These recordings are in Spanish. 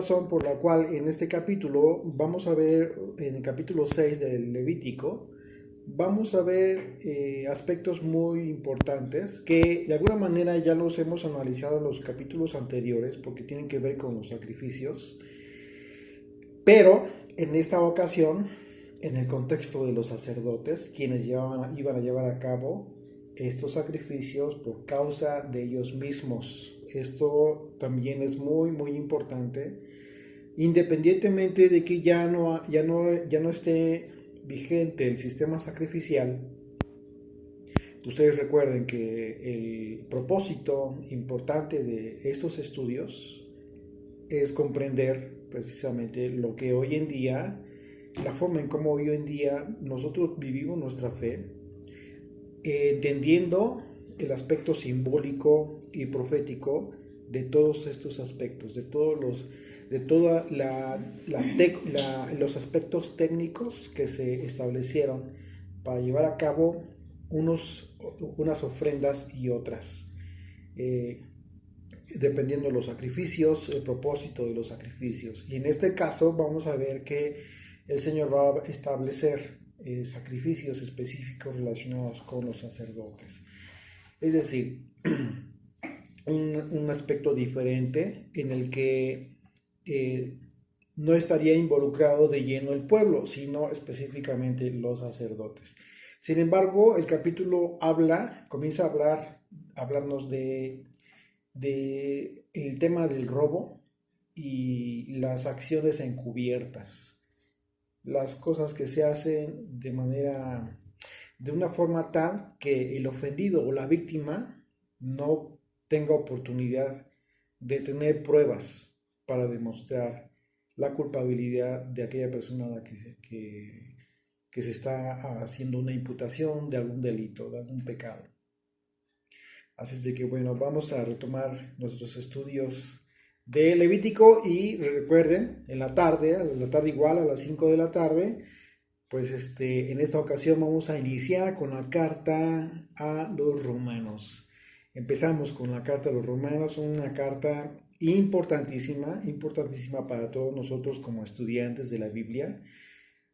razón por la cual en este capítulo vamos a ver, en el capítulo 6 del Levítico, vamos a ver aspectos muy importantes que de alguna manera ya los hemos analizado en los capítulos anteriores porque tienen que ver con los sacrificios, pero en esta ocasión, en el contexto de los sacerdotes, quienes iban a llevar a cabo estos sacrificios por causa de ellos mismos. Esto también es muy, muy importante, independientemente de que ya no esté vigente el sistema sacrificial. Ustedes recuerden que el propósito importante de estos estudios es comprender precisamente lo que hoy en día, la forma en cómo hoy en día nosotros vivimos nuestra fe, entendiendo el aspecto simbólico y profético de todos estos aspectos, de todos los aspectos técnicos que se establecieron para llevar a cabo unas ofrendas y otras, dependiendo de los sacrificios, el propósito de los sacrificios. Y en este caso vamos a ver que el Señor va a establecer sacrificios específicos relacionados con los sacerdotes. Es decir, un aspecto diferente en el que no estaría involucrado de lleno el pueblo, sino específicamente los sacerdotes. Sin embargo, el capítulo comienza a hablarnos de el tema del robo y las acciones encubiertas, las cosas que se hacen de una forma tal que el ofendido o la víctima no tenga oportunidad de tener pruebas para demostrar la culpabilidad de aquella persona a la que se está haciendo una imputación de algún delito, de algún pecado. Así es de que, bueno, vamos a retomar nuestros estudios de Levítico y recuerden, a la tarde igual, a las 5 de la tarde, pues en esta ocasión vamos a iniciar con la carta a los romanos. Empezamos con la carta a los romanos, una carta importantísima para todos nosotros como estudiantes de la Biblia,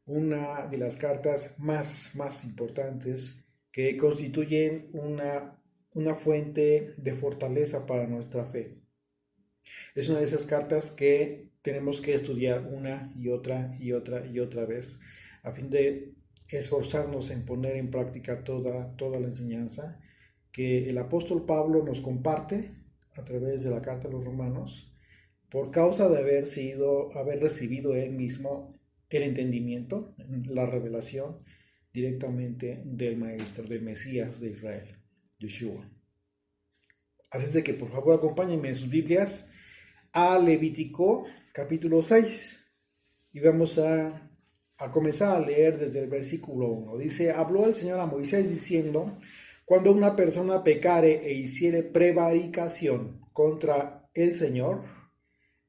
una de las cartas más importantes que constituyen una fuente de fortaleza para nuestra fe. Es una de esas cartas que tenemos que estudiar una y otra vez a fin de esforzarnos en poner en práctica toda la enseñanza que el apóstol Pablo nos comparte a través de la carta a los romanos por causa de haber recibido él mismo el entendimiento, la revelación directamente del Maestro, del Mesías de Israel, Yeshua. Así es de que por favor acompáñenme en sus Biblias a Levítico capítulo 6 y vamos a comenzar a leer desde el versículo 1. Dice: habló el Señor a Moisés diciendo: cuando una persona pecare e hiciere prevaricación contra el Señor,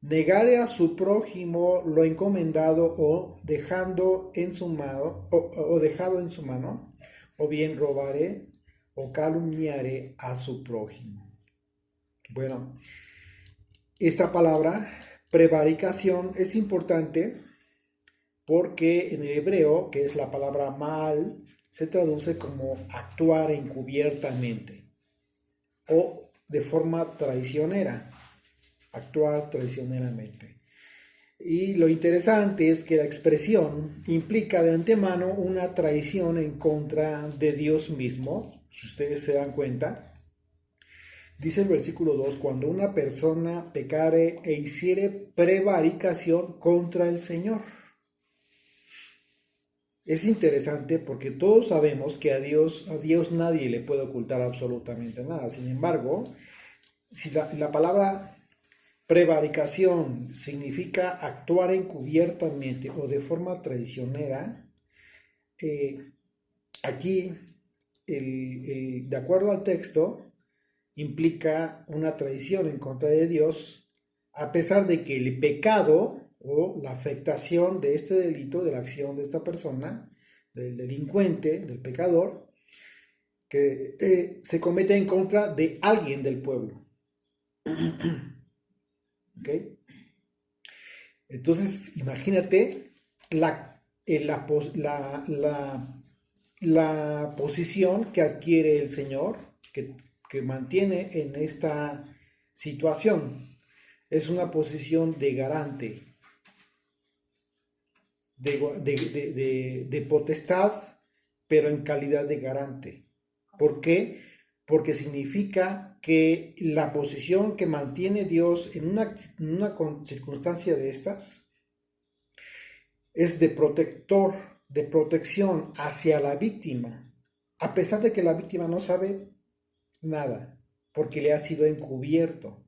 negare a su prójimo lo encomendado o dejado en su mano, o bien robare o calumniare a su prójimo. Bueno, esta palabra prevaricación es importante porque en el hebreo, que es la palabra mal, se traduce como actuar encubiertamente o de forma traicionera, actuar traicioneramente. Y lo interesante es que la expresión implica de antemano una traición en contra de Dios mismo, si ustedes se dan cuenta. Dice el versículo 2, cuando una persona pecare e hiciere prevaricación contra el Señor. Es interesante porque todos sabemos que a Dios nadie le puede ocultar absolutamente nada. Sin embargo, si la palabra prevaricación significa actuar encubiertamente o de forma traicionera, aquí, de acuerdo al texto, implica una traición en contra de Dios, a pesar de que el pecado o la afectación de este delito, de la acción de esta persona, del delincuente, del pecador, que se comete en contra de alguien del pueblo. ¿Okay? Entonces, imagínate la posición que adquiere el Señor, que mantiene en esta situación. Es una posición de garante, de potestad, pero en calidad de garante. ¿Por qué? Porque significa que la posición que mantiene Dios en una circunstancia de estas es de protector, de protección hacia la víctima, a pesar de que la víctima no sabe nada, porque le ha sido encubierto.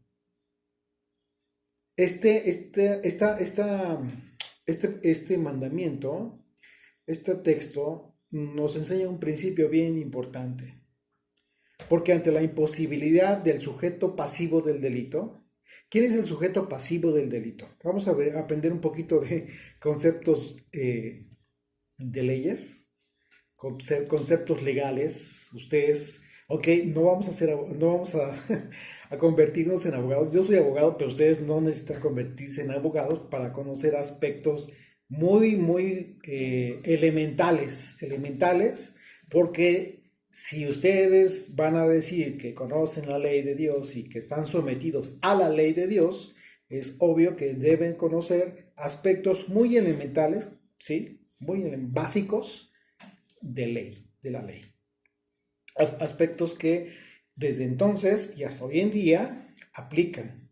Este mandamiento, este texto, nos enseña un principio bien importante. Porque ante la imposibilidad del sujeto pasivo del delito, ¿quién es el sujeto pasivo del delito? Vamos a aprender un poquito de conceptos de leyes, conceptos legales. Ustedes, ok, no vamos a convertirnos en abogados. Yo soy abogado, pero ustedes no necesitan convertirse en abogados para conocer aspectos muy, muy elementales, porque si ustedes van a decir que conocen la ley de Dios y que están sometidos a la ley de Dios, es obvio que deben conocer aspectos muy elementales, ¿sí? Muy básicos de la ley. Aspectos que desde entonces y hasta hoy en día aplican,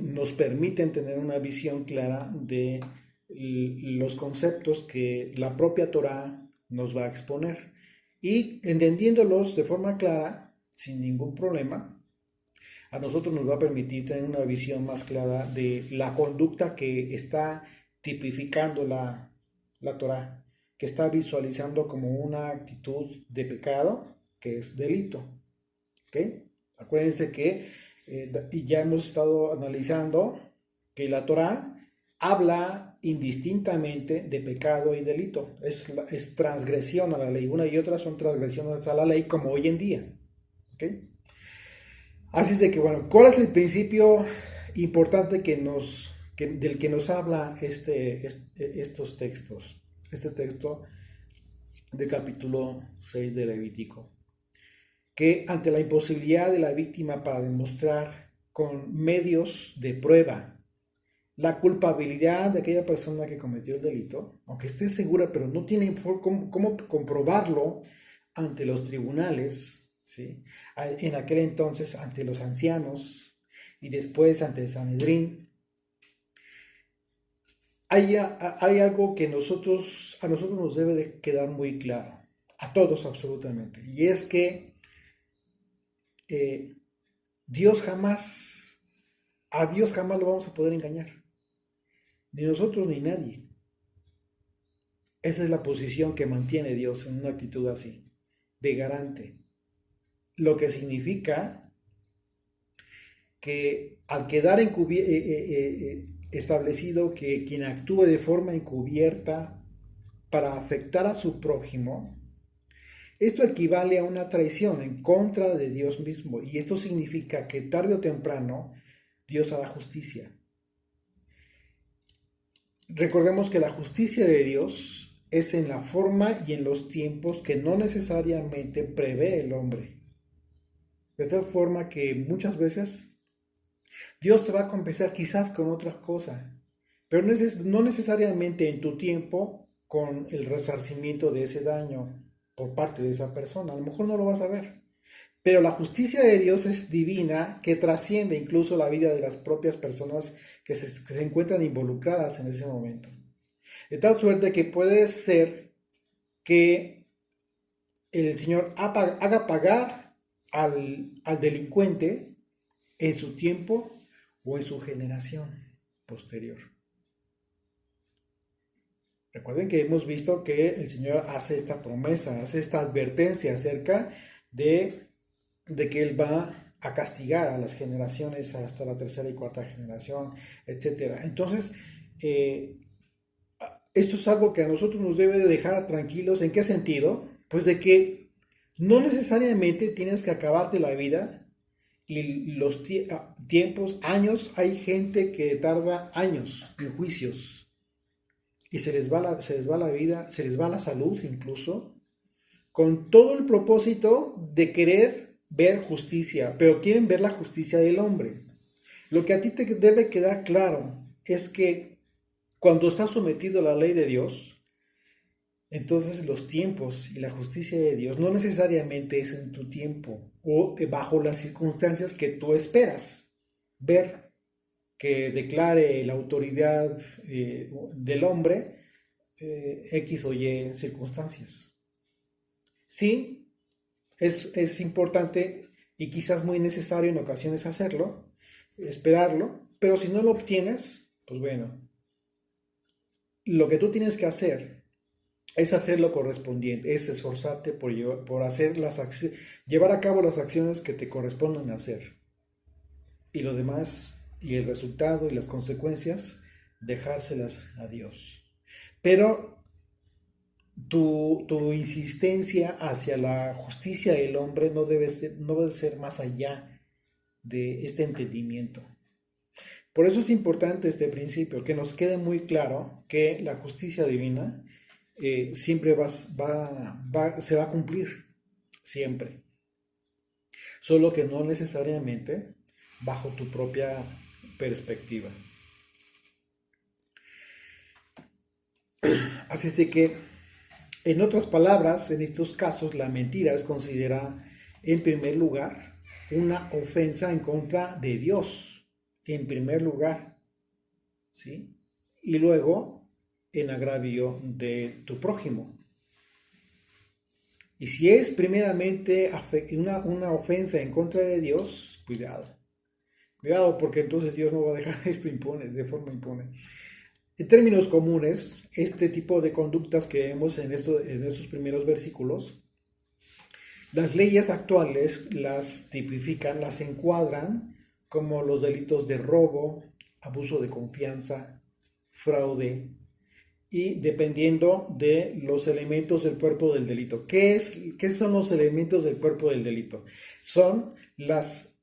nos permiten tener una visión clara de los conceptos que la propia Torá nos va a exponer. Y entendiéndolos de forma clara, sin ningún problema, a nosotros nos va a permitir tener una visión más clara de la conducta que está tipificando la Torá, que está visualizando como una actitud de pecado, que es delito. ¿Okay? Acuérdense que ya hemos estado analizando que la Torá habla indistintamente de pecado y delito. Es transgresión a la ley. Una y otra son transgresiones a la ley, como hoy en día. ¿Okay? Así es de que, bueno, ¿cuál es el principio importante del que nos habla estos textos? Este texto del capítulo 6 de Levítico. Que ante la imposibilidad de la víctima para demostrar con medios de prueba la culpabilidad de aquella persona que cometió el delito, aunque esté segura, pero no tiene cómo comprobarlo ante los tribunales, ¿sí? En aquel entonces ante los ancianos y después ante el Sanedrín, hay algo que a nosotros nos debe de quedar muy claro, a todos absolutamente, y es que a Dios jamás lo vamos a poder engañar. Ni nosotros ni nadie. Esa es la posición que mantiene Dios en una actitud así, de garante. Lo que significa que al quedar establecido que quien actúe de forma encubierta para afectar a su prójimo, esto equivale a una traición en contra de Dios mismo. Y esto significa que tarde o temprano Dios hará justicia. Recordemos que la justicia de Dios es en la forma y en los tiempos que no necesariamente prevé el hombre. De tal forma que muchas veces Dios te va a compensar quizás con otras cosas, pero no necesariamente en tu tiempo con el resarcimiento de ese daño por parte de esa persona. A lo mejor no lo vas a ver. Pero la justicia de Dios es divina, que trasciende incluso la vida de las propias personas que se encuentran involucradas en ese momento. De tal suerte que puede ser que el Señor haga pagar al delincuente en su tiempo o en su generación posterior. Recuerden que hemos visto que el Señor hace esta promesa, hace esta advertencia acerca de que Él va a castigar a las generaciones hasta la tercera y cuarta generación, etc. Entonces, esto es algo que a nosotros nos debe de dejar tranquilos. ¿En qué sentido? Pues de que no necesariamente tienes que acabarte la vida Y los tiempos, años, hay gente que tarda años en juicios y se les va la vida, se les va la salud incluso, con todo el propósito de querer ver justicia, pero quieren ver la justicia del hombre. Lo que a ti te debe quedar claro es que cuando estás sometido a la ley de Dios, entonces los tiempos y la justicia de Dios no necesariamente es en tu tiempo o bajo las circunstancias que tú esperas ver que declare la autoridad del hombre X o Y circunstancias. Sí, es importante y quizás muy necesario en ocasiones hacerlo, esperarlo, pero si no lo obtienes, pues bueno, lo que tú tienes que hacer es hacer lo correspondiente, es esforzarte por hacer llevar a cabo las acciones que te correspondan hacer. Y lo demás, y el resultado y las consecuencias, dejárselas a Dios. Pero tu insistencia hacia la justicia del hombre no debe ser más allá de este entendimiento. Por eso es importante este principio, que nos quede muy claro que la justicia divina siempre se va a cumplir, siempre. Solo que no necesariamente bajo tu propia perspectiva. Así es que, en otras palabras, en estos casos, la mentira es considerada, en primer lugar, una ofensa en contra de Dios, en primer lugar, ¿sí? Y luego, en agravio de tu prójimo. Y si es primeramente una ofensa en contra de Dios, cuidado. Cuidado, porque entonces Dios no va a dejar esto de forma impune. En términos comunes, este tipo de conductas que vemos en estos primeros versículos, las leyes actuales las tipifican, las encuadran como los delitos de robo, abuso de confianza, fraude, y dependiendo de los elementos del cuerpo del delito. ¿Qué son los elementos del cuerpo del delito? Son las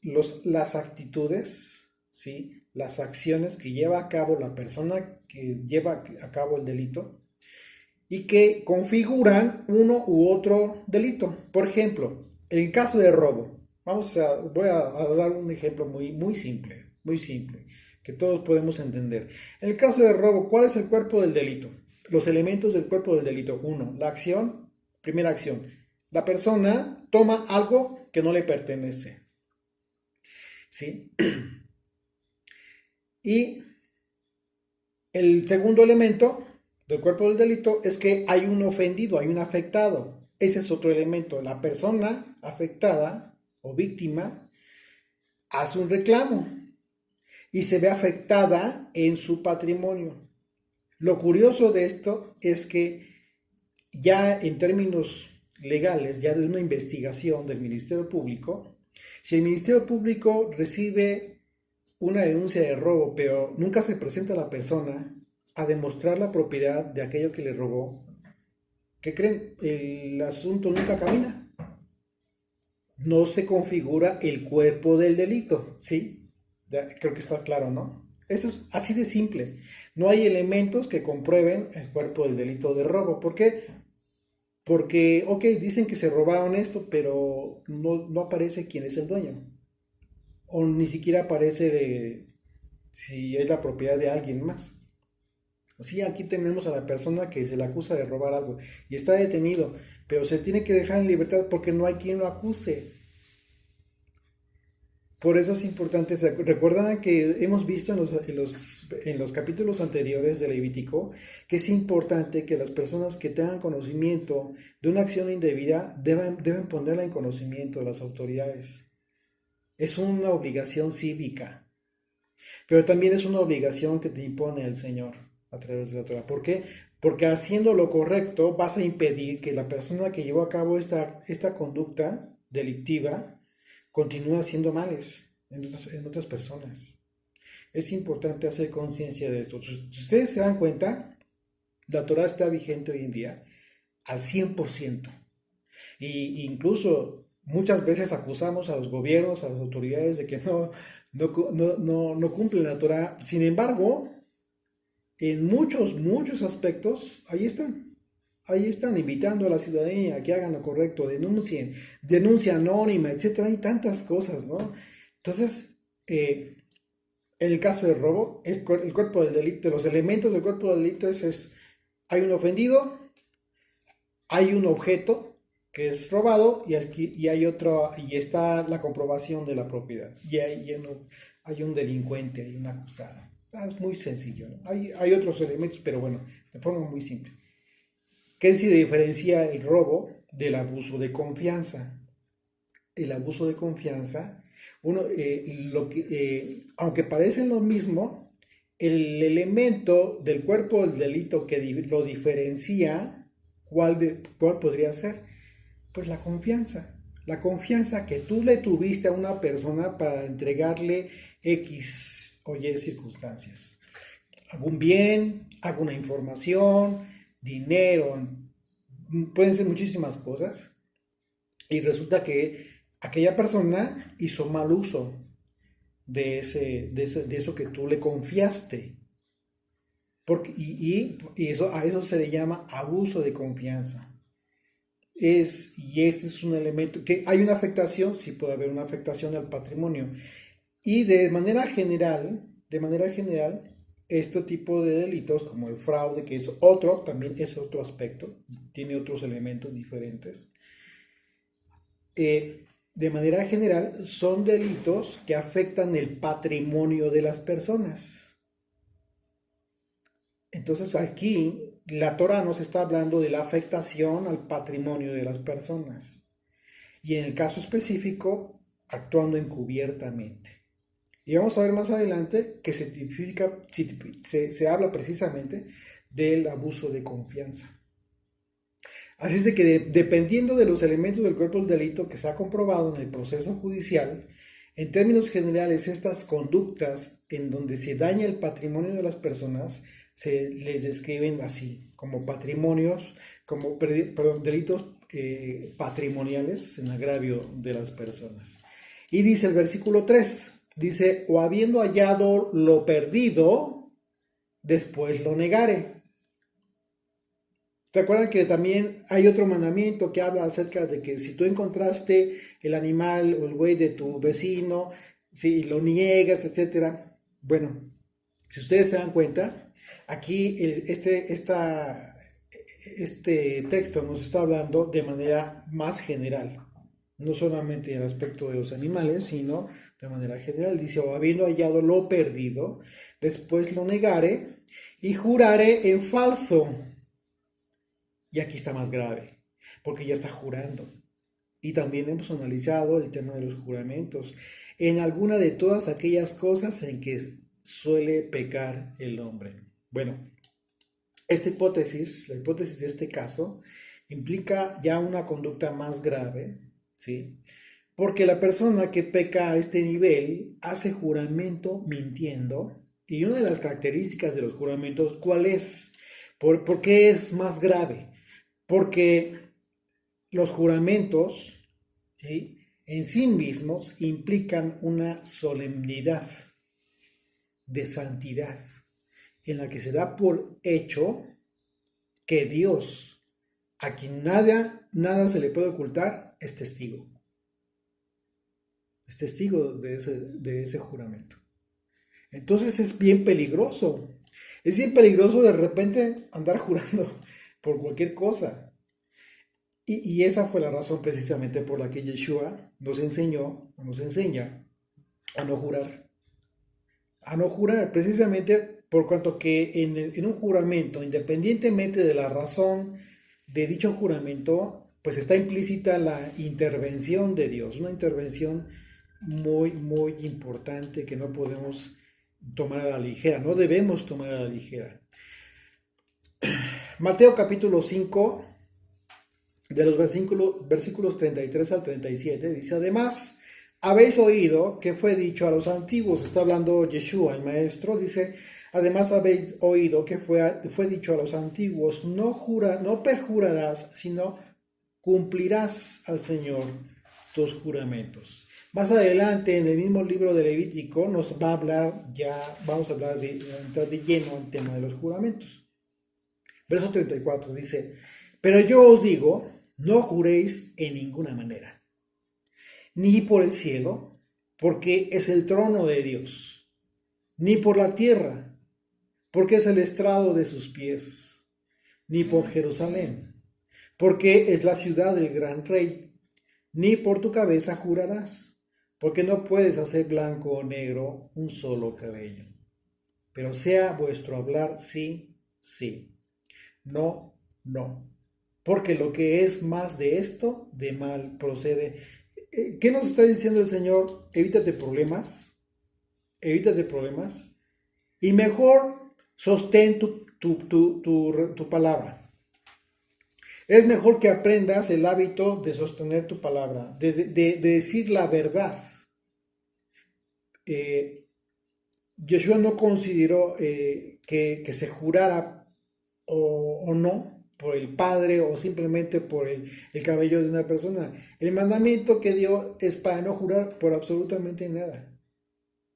actitudes, ¿sí? Las acciones que lleva a cabo la persona que lleva a cabo el delito y que configuran uno u otro delito. Por ejemplo, en el caso de robo, voy a dar un ejemplo muy simple, que todos podemos entender. En el caso de robo, ¿cuál es el cuerpo del delito? Los elementos del cuerpo del delito. Uno, la acción, primera acción. La persona toma algo que no le pertenece. ¿Sí? Y el segundo elemento del cuerpo del delito es que hay un ofendido, hay un afectado. Ese es otro elemento. La persona afectada o víctima hace un reclamo y se ve afectada en su patrimonio. Lo curioso de esto es que ya en términos legales, ya de una investigación del Ministerio Público, si el Ministerio Público recibe una denuncia de robo, pero nunca se presenta la persona a demostrar la propiedad de aquello que le robó, ¿qué creen? El asunto nunca camina. No se configura el cuerpo del delito, ¿sí? Ya, creo que está claro, ¿no? Eso es así de simple. No hay elementos que comprueben el cuerpo del delito de robo. ¿Por qué? Porque, ok, dicen que se robaron esto, pero no aparece quién es el dueño. O ni siquiera aparece si es la propiedad de alguien más. Sí, aquí tenemos a la persona que se le acusa de robar algo y está detenido, pero se tiene que dejar en libertad porque no hay quien lo acuse. Por eso es importante, recuerdan que hemos visto en los capítulos anteriores de Levítico que es importante que las personas que tengan conocimiento de una acción indebida deben ponerla en conocimiento de las autoridades. Es una obligación cívica, pero también es una obligación que te impone el Señor a través de la Torah. ¿Por qué? Porque haciendo lo correcto vas a impedir que la persona que llevó a cabo esta conducta delictiva continúa haciendo males en otras personas. Es importante hacer conciencia de esto. Si ustedes se dan cuenta, la Torah está vigente hoy en día al 100%. Y incluso Muchas veces acusamos a los gobiernos, a las autoridades de que no cumplen la Torah. Sin embargo, en muchos aspectos, ahí están invitando a la ciudadanía a que hagan lo correcto, denuncia anónima, etcétera. Hay tantas cosas, ¿no? Entonces, en el caso del robo, el cuerpo del delito, los elementos del cuerpo del delito hay un ofendido, hay un objeto que es robado y hay otro, y está la comprobación de la propiedad. Y hay un delincuente, hay un acusado. Es muy sencillo, ¿no? Hay otros elementos, pero bueno, de forma muy simple. ¿Qué se diferencia el robo del abuso de confianza? El abuso de confianza, aunque parecen lo mismo, el elemento del cuerpo del delito que lo diferencia, ¿cuál podría ser? Pues la confianza. La confianza que tú le tuviste a una persona para entregarle X o Y circunstancias. Algún bien, alguna información, dinero, pueden ser muchísimas cosas. Y resulta que aquella persona hizo mal uso de eso que tú le confiaste. A eso se le llama abuso de confianza. Y ese es un elemento que hay una afectación, sí puede haber una afectación al patrimonio. Y de manera general, este tipo de delitos como el fraude, que también es otro aspecto, tiene otros elementos diferentes. De manera general, son delitos que afectan el patrimonio de las personas. Entonces aquí la Torah nos está hablando de la afectación al patrimonio de las personas. Y en el caso específico, actuando encubiertamente. Y vamos a ver más adelante que se habla precisamente del abuso de confianza. Así es de que dependiendo de los elementos del cuerpo del delito que se ha comprobado en el proceso judicial, en términos generales estas conductas en donde se daña el patrimonio de las personas se les describen así, como delitos patrimoniales en agravio de las personas. Y dice el versículo 3, dice, o habiendo hallado lo perdido, después lo negare. ¿Te acuerdan que también hay otro mandamiento que habla acerca de que si tú encontraste el animal o el buey de tu vecino, si lo niegas, etcétera? Bueno, si ustedes se dan cuenta, aquí este texto nos está hablando de manera más general, no solamente en el aspecto de los animales, sino de manera general. Dice, o habiendo hallado lo perdido, después lo negare y jurare en falso. Y aquí está más grave, porque ya está jurando. Y también hemos analizado el tema de los juramentos en alguna de todas aquellas cosas en que suele pecar el hombre. Bueno, la hipótesis de este caso, implica ya una conducta más grave, ¿sí? Porque la persona que peca a este nivel hace juramento mintiendo. Y una de las características de los juramentos, ¿cuál es? ¿Por qué es más grave? Porque los juramentos, ¿sí?, en sí mismos implican una solemnidad de santidad, en la que se da por hecho que Dios, a quien nada se le puede ocultar, es testigo. Es testigo de ese juramento. Entonces es bien peligroso. Es bien peligroso de repente andar jurando por cualquier cosa. Y esa fue la razón precisamente por la que Yeshua nos enseña a no jurar. A no jurar, precisamente por cuanto que en un juramento, independientemente de la razón de dicho juramento, pues está implícita la intervención de Dios, una intervención muy, muy importante que no podemos tomar a la ligera, no debemos tomar a la ligera. Mateo capítulo 5, de los versículos 33 al 37, dice, además, habéis oído que fue dicho a los antiguos, está hablando Yeshua, el maestro, dice, además habéis oído que fue dicho a los antiguos, no perjurarás, sino cumplirás al Señor tus juramentos. Más adelante, en el mismo libro de Levítico, nos va a hablar, vamos a hablar entrar de lleno al tema de los juramentos. Verso 34 dice, pero yo os digo, no juréis en ninguna manera, ni por el cielo, porque es el trono de Dios, ni por la tierra, porque es el estrado de sus pies, ni por Jerusalén, porque es la ciudad del gran rey, ni por tu cabeza jurarás, porque no puedes hacer blanco o negro un solo cabello. Pero sea vuestro hablar sí, sí, no, no. Porque lo que es más de esto, de mal procede. ¿Qué nos está diciendo el Señor? Evítate problemas, y mejor sostén tu palabra. Es mejor que aprendas el hábito de sostener tu palabra, de decir la verdad. Joshua no consideró que se jurara o no por el padre o simplemente por el cabello de una persona. El mandamiento que dio es para no jurar por absolutamente nada,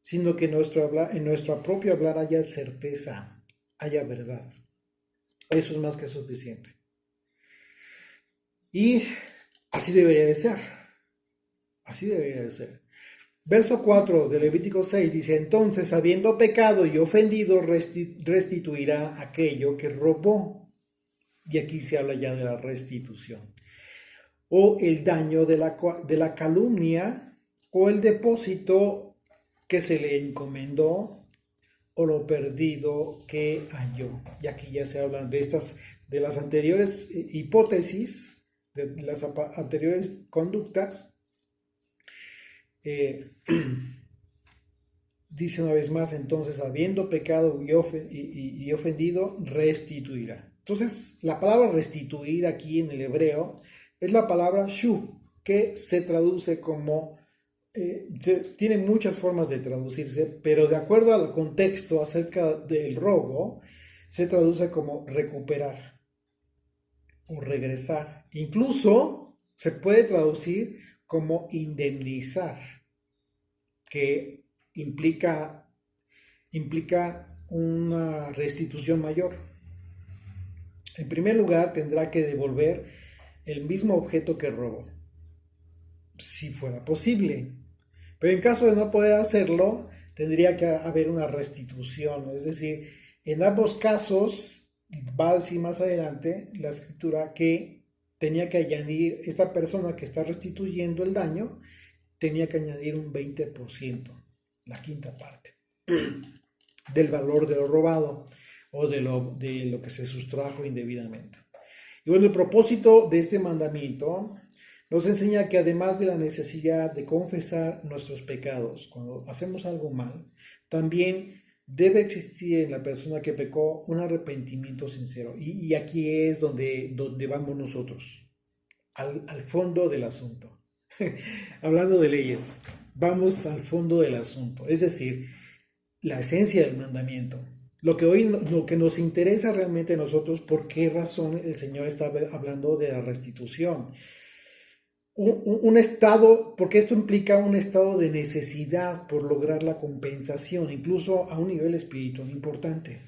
sino que en nuestro propio hablar haya certeza, haya verdad. Eso es más que suficiente. Y así debería de ser. Así debería de ser. Verso 4 de Levítico 6 dice, entonces, habiendo pecado y ofendido, restituirá aquello que robó. Y aquí se habla ya de la restitución. O el daño de la calumnia, o el depósito que se le encomendó, o lo perdido que halló. Y aquí ya se hablan de las anteriores hipótesis, de las anteriores conductas. Dice una vez más, entonces, habiendo pecado y ofendido, restituirá. Entonces, la palabra restituir aquí en el hebreo es la palabra shuv, que se traduce como, tiene muchas formas de traducirse, pero de acuerdo al contexto acerca del robo, se traduce como recuperar o regresar. Incluso se puede traducir como indemnizar, que implica una restitución mayor. En primer lugar, tendrá que devolver el mismo objeto que robó, si fuera posible. Pero en caso de no poder hacerlo, tendría que haber una restitución. Es decir, en ambos casos, va a decir más adelante la escritura que tenía que añadir, esta persona que está restituyendo el daño, tenía que añadir un 20%, la quinta parte, del valor de lo robado o de lo que se sustrajo indebidamente. Y bueno, el propósito de este mandamiento nos enseña que además de la necesidad de confesar nuestros pecados cuando hacemos algo mal, también debe existir en la persona que pecó un arrepentimiento sincero. Y aquí es donde vamos nosotros, al fondo del asunto. Hablando de leyes, vamos al fondo del asunto, es decir, la esencia del mandamiento. Lo que nos interesa realmente a nosotros, por qué razón el Señor está hablando de la restitución. Un estado, porque esto implica un estado de necesidad por lograr la compensación, incluso a un nivel espiritual importante.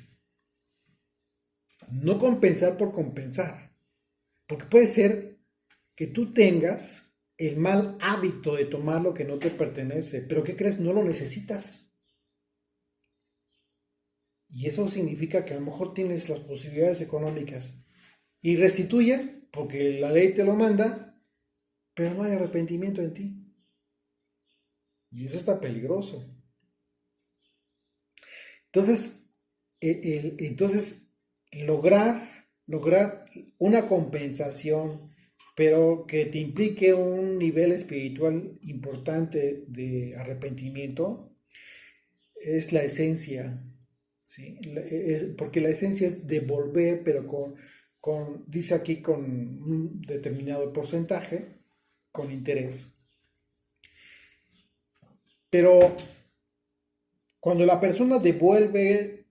No compensar por compensar, porque puede ser que tú tengas el mal hábito de tomar lo que no te pertenece, pero ¿qué crees? No lo necesitas. Y eso significa que a lo mejor tienes las posibilidades económicas y restituyes porque la ley te lo manda, pero no hay arrepentimiento en ti. Y eso está peligroso. Entonces, lograr una compensación, pero que te implique un nivel espiritual importante de arrepentimiento, es la esencia. ¿Sí? Porque la esencia es devolver, pero dice aquí con un determinado porcentaje, con interés. Pero cuando la persona devuelve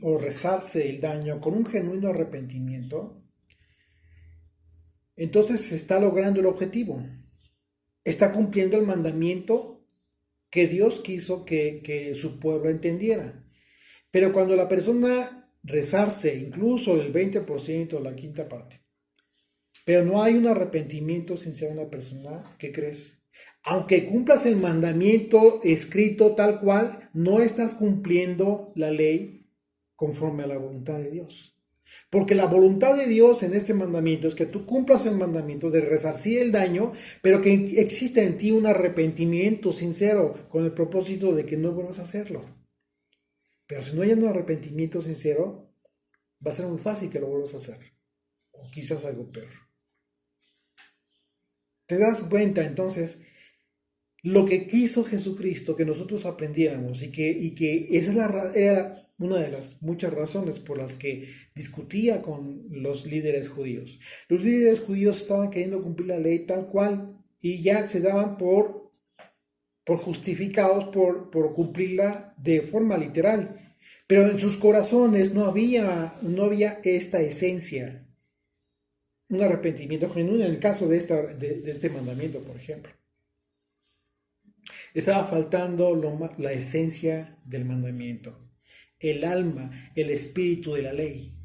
o resarce el daño con un genuino arrepentimiento, entonces se está logrando el objetivo. Está cumpliendo el mandamiento que Dios quiso que su pueblo entendiera. Pero cuando la persona rezarse incluso el 20%, la quinta parte, pero no hay un arrepentimiento sincero en la persona, ¿qué crees? Aunque cumplas el mandamiento escrito tal cual, no estás cumpliendo la ley conforme a la voluntad de Dios. Porque la voluntad de Dios en este mandamiento es que tú cumplas el mandamiento de resarcir el daño, pero que exista en ti un arrepentimiento sincero con el propósito de que no vuelvas a hacerlo. Pero si no hay un arrepentimiento sincero, va a ser muy fácil que lo vuelvas a hacer. O quizás algo peor. ¿Te das cuenta entonces? Lo que quiso Jesucristo que nosotros aprendiéramos y que esa era una de las muchas razones por las que discutía con los líderes judíos. Los líderes judíos estaban queriendo cumplir la ley tal cual y ya se daban por justificados por cumplirla de forma literal. Pero en sus corazones no había esta esencia, un arrepentimiento genuino en el caso de este mandamiento, por ejemplo. Estaba faltando la esencia del mandamiento, el alma, el espíritu de la ley,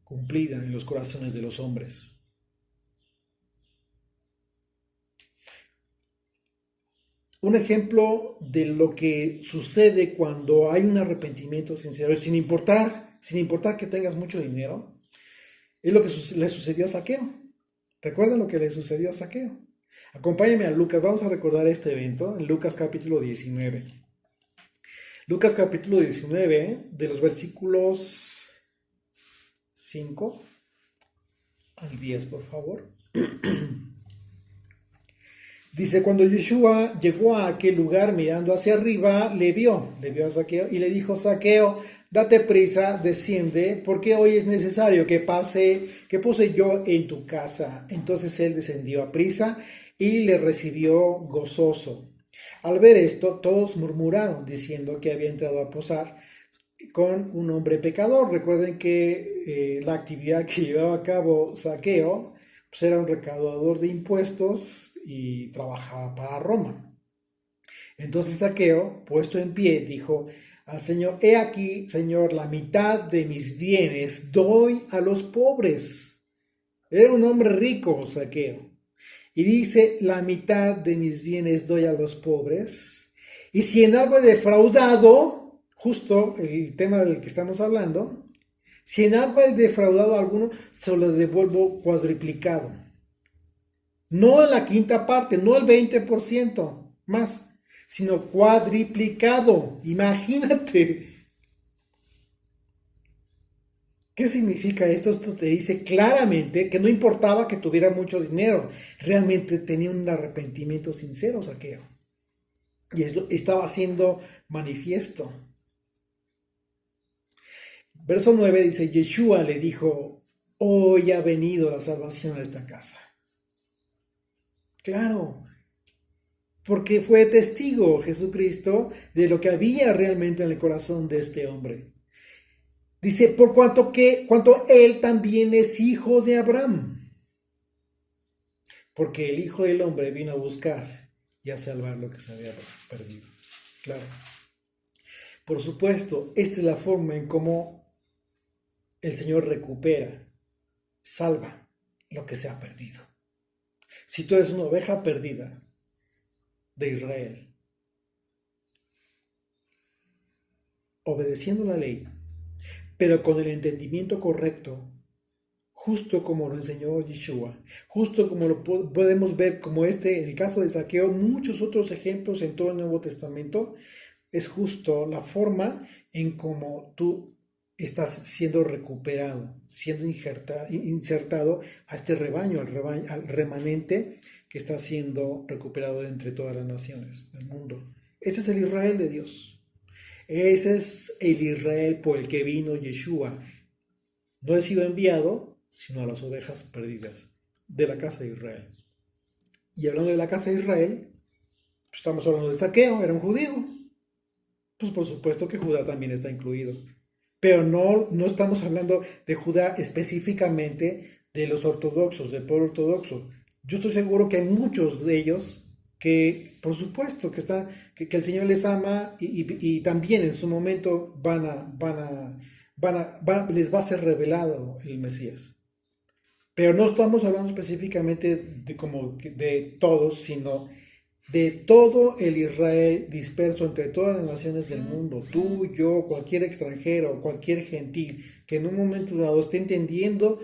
cumplida en los corazones de los hombres. Un ejemplo de lo que sucede cuando hay un arrepentimiento sincero, sin importar que tengas mucho dinero, es lo que le sucedió a Zaqueo. ¿Recuerdan lo que le sucedió a Zaqueo? Acompáñenme a Lucas, vamos a recordar este evento en Lucas capítulo 19. Lucas capítulo 19, de los versículos 5 al 10, por favor. Dice, cuando Yeshua llegó a aquel lugar mirando hacia arriba, le vio a Zaqueo y le dijo, Zaqueo, date prisa, desciende, porque hoy es necesario que pose yo en tu casa. Entonces él descendió a prisa y le recibió gozoso. Al ver esto, todos murmuraron, diciendo que había entrado a posar con un hombre pecador. Recuerden que la actividad que llevaba a cabo Zaqueo pues era un recaudador de impuestos y trabajaba para Roma. Entonces Zaqueo, puesto en pie, dijo al Señor, he aquí, Señor, la mitad de mis bienes doy a los pobres. Era un hombre rico, Zaqueo. Y dice, la mitad de mis bienes doy a los pobres. Y si en algo he defraudado, justo el tema del que estamos hablando, si en algo he defraudado a alguno, se lo devuelvo cuadriplicado. No la quinta parte, no el 20% más, sino cuadriplicado. Imagínate. ¿Qué significa esto? Esto te dice claramente que no importaba que tuviera mucho dinero, realmente tenía un arrepentimiento sincero, Zaqueo. Y eso estaba siendo manifiesto. Verso 9 dice, Yeshua le dijo, hoy ha venido la salvación a esta casa. Claro, porque fue testigo Jesucristo de lo que había realmente en el corazón de este hombre. Dice, por cuanto él también es hijo de Abraham. Porque el Hijo del Hombre vino a buscar y a salvar lo que se había perdido. Claro. Por supuesto, esta es la forma en cómo el Señor recupera, salva lo que se ha perdido. Si tú eres una oveja perdida de Israel, obedeciendo la ley, pero con el entendimiento correcto, justo como lo enseñó Yeshua, justo como lo podemos ver como en el caso de Zaqueo, muchos otros ejemplos en todo el Nuevo Testamento, es justo la forma en cómo tú estás siendo recuperado, siendo insertado a este rebaño, al remanente que está siendo recuperado de entre todas las naciones del mundo. Ese es el Israel de Dios. Ese es el Israel por el que vino Yeshua. No he sido enviado, sino a las ovejas perdidas de la casa de Israel. Y hablando de la casa de Israel, pues estamos hablando de Zaqueo, era un judío. Pues por supuesto que Judá también está incluido. Pero no estamos hablando de Judá específicamente de los ortodoxos, del pueblo ortodoxo. Yo estoy seguro que hay muchos de ellos que, por supuesto, que el Señor les ama y también en su momento les va a ser revelado el Mesías. Pero no estamos hablando específicamente de todos, sino de todo el Israel disperso entre todas las naciones del mundo, tú, yo, cualquier extranjero, cualquier gentil, que en un momento dado esté entendiendo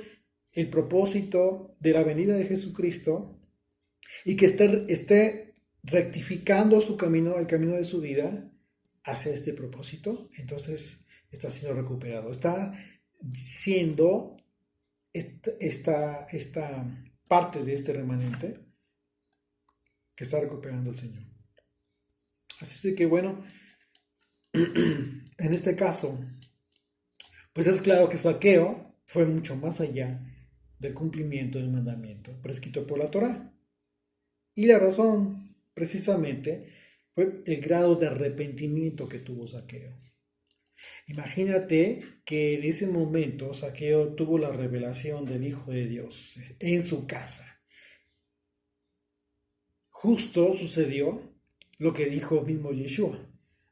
el propósito de la venida de Jesucristo y que esté rectificando su camino, el camino de su vida hacia este propósito, entonces está siendo recuperado, está siendo esta parte de este remanente que está recuperando el Señor. Así que bueno, en este caso, pues es claro que Zaqueo fue mucho más allá del cumplimiento del mandamiento prescrito por la Torá. Y la razón, precisamente, fue el grado de arrepentimiento que tuvo Zaqueo. Imagínate que en ese momento Zaqueo tuvo la revelación del Hijo de Dios en su casa. Justo sucedió lo que dijo mismo Yeshua: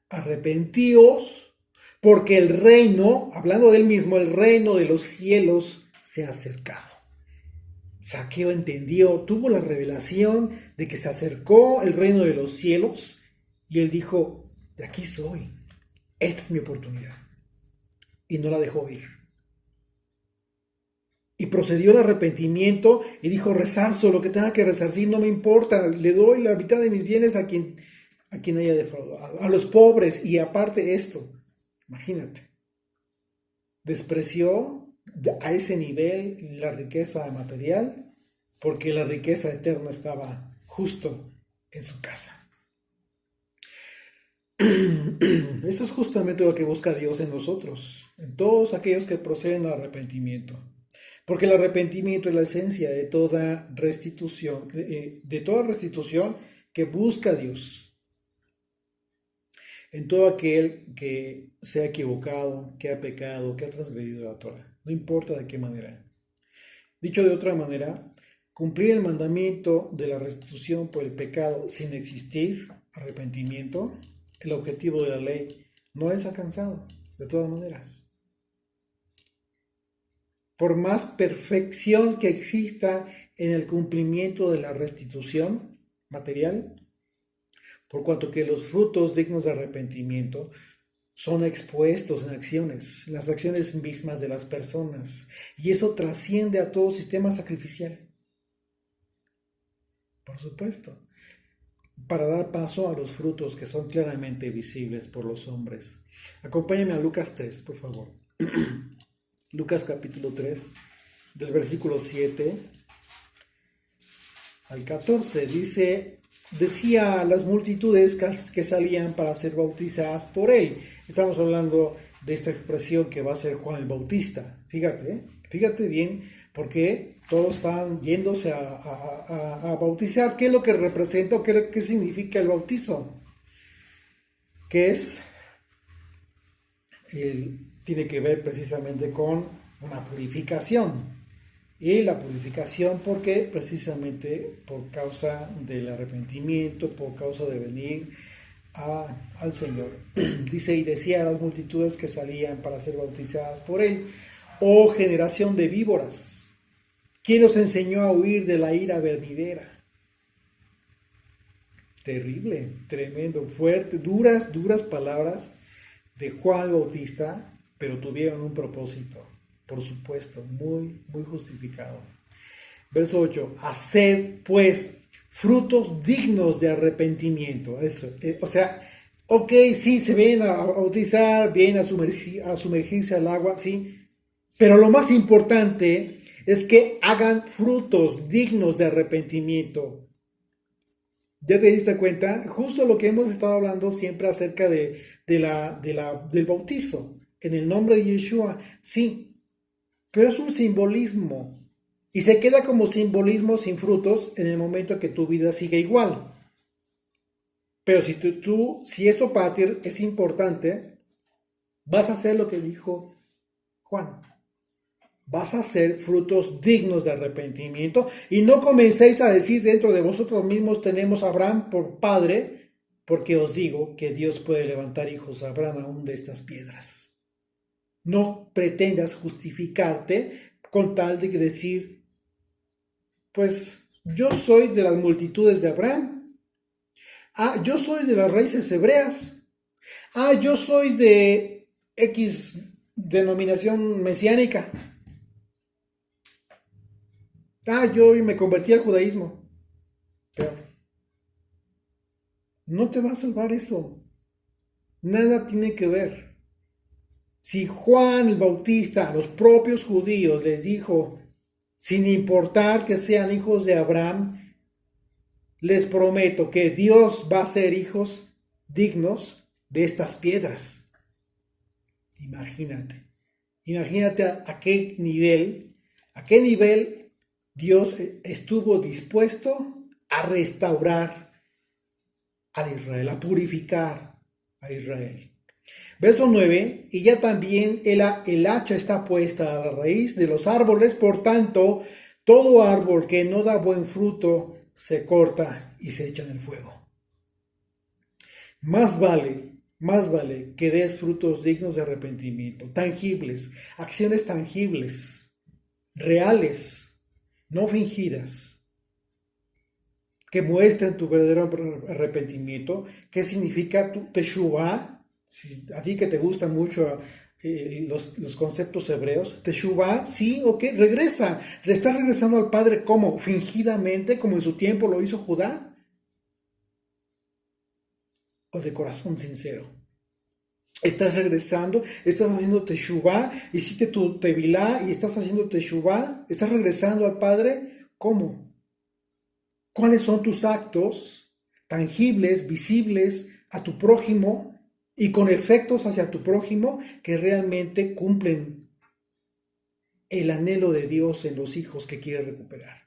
arrepentíos, porque el reino, hablando del mismo, el reino de los cielos se ha acercado. Zaqueo entendió, tuvo la revelación de que se acercó el reino de los cielos y él dijo: de aquí soy, esta es mi oportunidad. Y no la dejó ir. Y procedió al arrepentimiento y dijo: rezarzo, lo que tenga que rezar, sí, no me importa, le doy la mitad de mis bienes a quien haya defraudado, a los pobres, y aparte esto, imagínate, despreció a ese nivel la riqueza material porque la riqueza eterna estaba justo en su casa. Esto es justamente lo que busca Dios en nosotros, en todos aquellos que proceden al arrepentimiento. Porque el arrepentimiento es la esencia de toda restitución, que busca Dios. En todo aquel que se ha equivocado, que ha pecado, que ha transgredido la Torah, no importa de qué manera. Dicho de otra manera, cumplir el mandamiento de la restitución por el pecado sin existir arrepentimiento, el objetivo de la ley, no es alcanzado, de todas maneras. Por más perfección que exista en el cumplimiento de la restitución material, por cuanto que los frutos dignos de arrepentimiento son expuestos en acciones, las acciones mismas de las personas, y eso trasciende a todo sistema sacrificial. Por supuesto, para dar paso a los frutos que son claramente visibles por los hombres. Acompáñame a Lucas 3, por favor. Lucas capítulo 3, del versículo 7 al 14, decía a las multitudes que salían para ser bautizadas por él. Estamos hablando de esta expresión que va a ser Juan el Bautista. Fíjate bien, porque todos están yéndose a bautizar. ¿Qué es lo que representa o qué significa el bautizo? ¿Qué es? Tiene que ver precisamente con una purificación. Y la purificación, ¿por qué? Precisamente por causa del arrepentimiento, por causa de venir al Señor. Dice: y decía a las multitudes que salían para ser bautizadas por él: oh generación de víboras, ¿quién os enseñó a huir de la ira venidera? Terrible, tremendo, fuerte, duras palabras de Juan el Bautista, pero tuvieron un propósito, por supuesto, muy justificado. Verso 8: haced pues frutos dignos de arrepentimiento. Eso, ok, sí, se vienen a bautizar, vienen a sumergirse al agua, sí, pero lo más importante es que hagan frutos dignos de arrepentimiento. ¿Ya te diste cuenta? Justo lo que hemos estado hablando siempre acerca del bautizo. En el nombre de Yeshua, sí. Pero es un simbolismo. Y se queda como simbolismo sin frutos en el momento que tu vida sigue igual. Pero si esto para ti es importante, vas a hacer lo que dijo Juan. vas a hacer frutos dignos de arrepentimiento, y no comencéis a decir dentro de vosotros mismos, tenemos a Abraham por padre, porque os digo que Dios puede levantar hijos a Abraham aún de estas piedras. No pretendas justificarte con tal de decir, pues yo soy de las multitudes de Abraham. Ah, yo soy de las raíces hebreas. Ah, yo soy de X denominación mesiánica. Ah, yo me convertí al judaísmo. Pero no te va a salvar eso. Nada tiene que ver. Si Juan el Bautista a los propios judíos les dijo, sin importar que sean hijos de Abraham, les prometo que Dios va a ser hijos dignos de estas piedras. Imagínate a qué nivel Dios estuvo dispuesto a restaurar a Israel, a purificar a Israel. Verso 9, y ya también el hacha está puesta a la raíz de los árboles, por tanto, todo árbol que no da buen fruto se corta y se echa en el fuego. Más vale que des frutos dignos de arrepentimiento, tangibles, acciones tangibles, reales, no fingidas, que muestren tu verdadero arrepentimiento. ¿Qué significa tu teshuvah? Si a ti que te gustan mucho los conceptos hebreos, teshuvah, sí, ok, regresa. ¿Estás regresando al Padre cómo? ¿Fingidamente, como en su tiempo lo hizo Judá? ¿O de corazón sincero? ¿Estás regresando? ¿Estás haciendo teshuvah? ¿Hiciste tu tevilá y estás haciendo teshuvah? ¿Estás regresando al Padre? ¿Cómo? ¿Cuáles son tus actos tangibles, visibles a tu prójimo y con efectos hacia tu prójimo que realmente cumplen el anhelo de Dios en los hijos que quiere recuperar?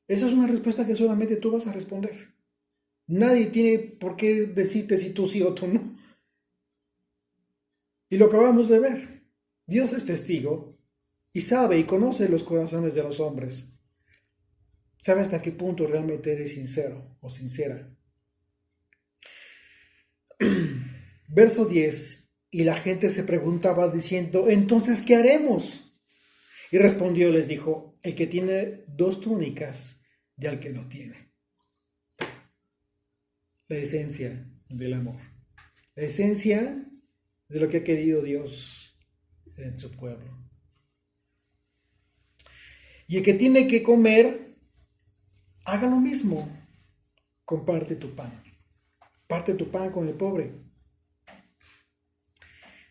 Esa es una respuesta que solamente tú vas a responder. Nadie tiene por qué decirte si tú sí o tú no. Y lo acabamos de ver. Dios es testigo y sabe y conoce los corazones de los hombres. Sabe hasta qué punto realmente eres sincero o sincera. Verso 10. Y la gente se preguntaba diciendo, entonces, ¿qué haremos? Y respondió, les dijo, el que tiene 2 túnicas, de al que no tiene. La esencia del amor. La esencia de lo que ha querido Dios en su pueblo. Y el que tiene que comer, haga lo mismo. Comparte tu pan. Parte tu pan con el pobre.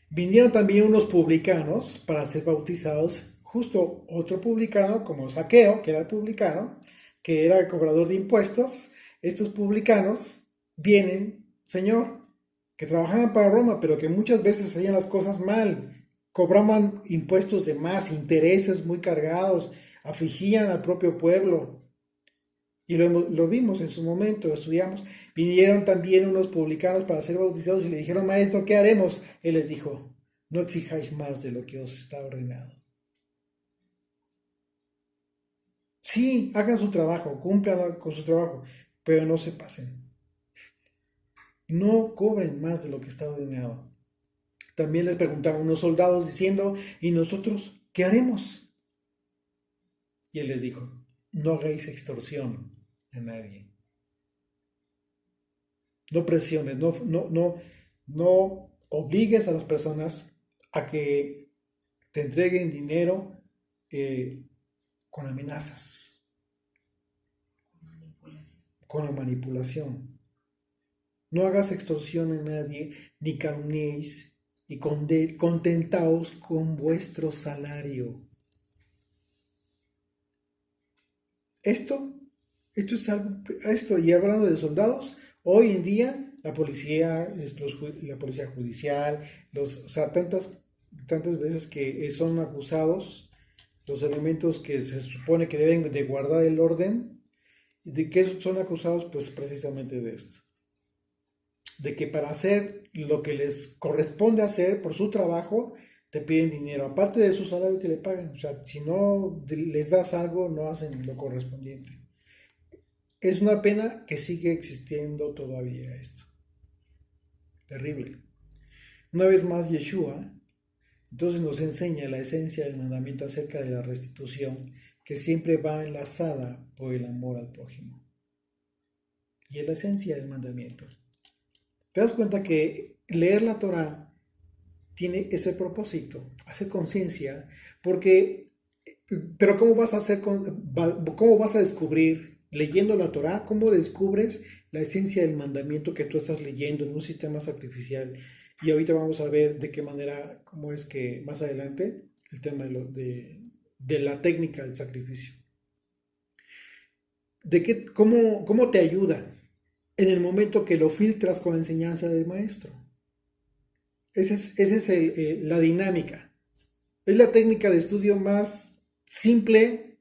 Vinieron también unos publicanos para ser bautizados. Justo otro publicano, como Zaqueo, que era publicano, que era el cobrador de impuestos. Estos publicanos vienen, Señor, que trabajaban para Roma, pero que muchas veces hacían las cosas mal. Cobraban impuestos de más, intereses muy cargados, afligían al propio pueblo. Y lo vimos en su momento, lo estudiamos. Vinieron también unos publicanos para ser bautizados y le dijeron, maestro, ¿qué haremos? Él les dijo, no exijáis más de lo que os está ordenado. Sí, hagan su trabajo, cumplan con su trabajo, pero no se pasen. No cobren más de lo que está ordenado. También les preguntaron unos soldados diciendo, ¿y nosotros qué haremos? Y él les dijo, no hagáis extorsión a nadie. No presiones, no obligues a las personas a que te entreguen dinero con amenazas, con la manipulación. No hagas extorsión a nadie, ni calumniéis, y contentaos con vuestro salario. Esto es algo, y hablando de soldados, hoy en día la policía, la policía judicial, o sea, tantas veces que son acusados, los elementos que se supone que deben de guardar el orden, y de que son acusados, pues precisamente de esto. De que para hacer lo que les corresponde hacer por su trabajo, te piden dinero, aparte de su salario que le pagan. O sea, si no les das algo, no hacen lo correspondiente. Es una pena que sigue existiendo todavía esto. Terrible. Una vez más, Yeshua entonces nos enseña la esencia del mandamiento acerca de la restitución, que siempre va enlazada por el amor al prójimo. Y es la esencia del mandamiento. Te das cuenta que leer la Torá tiene ese propósito, hacer conciencia, porque, pero ¿cómo vas a hacer, cómo vas a descubrir leyendo la Torá? ¿Cómo descubres la esencia del mandamiento que tú estás leyendo en un sistema sacrificial? Y ahorita vamos a ver de qué manera, cómo es que más adelante, el tema de la técnica del sacrificio. ¿Cómo te ayuda en el momento que lo filtras con la enseñanza del maestro? Esa es la dinámica. Es la técnica de estudio más simple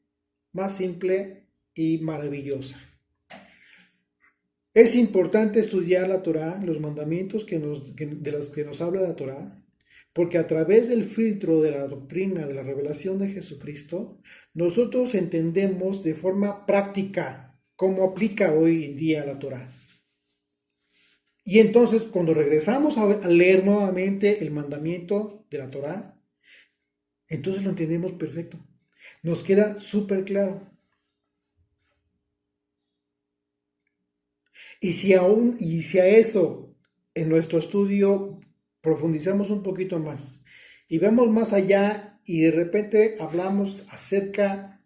y maravillosa. Es importante estudiar la Torá, los mandamientos de los que nos habla la Torá, porque a través del filtro de la doctrina, de la revelación de Jesucristo, nosotros entendemos de forma práctica cómo aplica hoy en día la Torá. Y entonces, cuando regresamos a leer nuevamente el mandamiento de la Torá, entonces lo entendemos perfecto. Nos queda súper claro. Y si a eso en nuestro estudio profundizamos un poquito más y vemos más allá y de repente hablamos acerca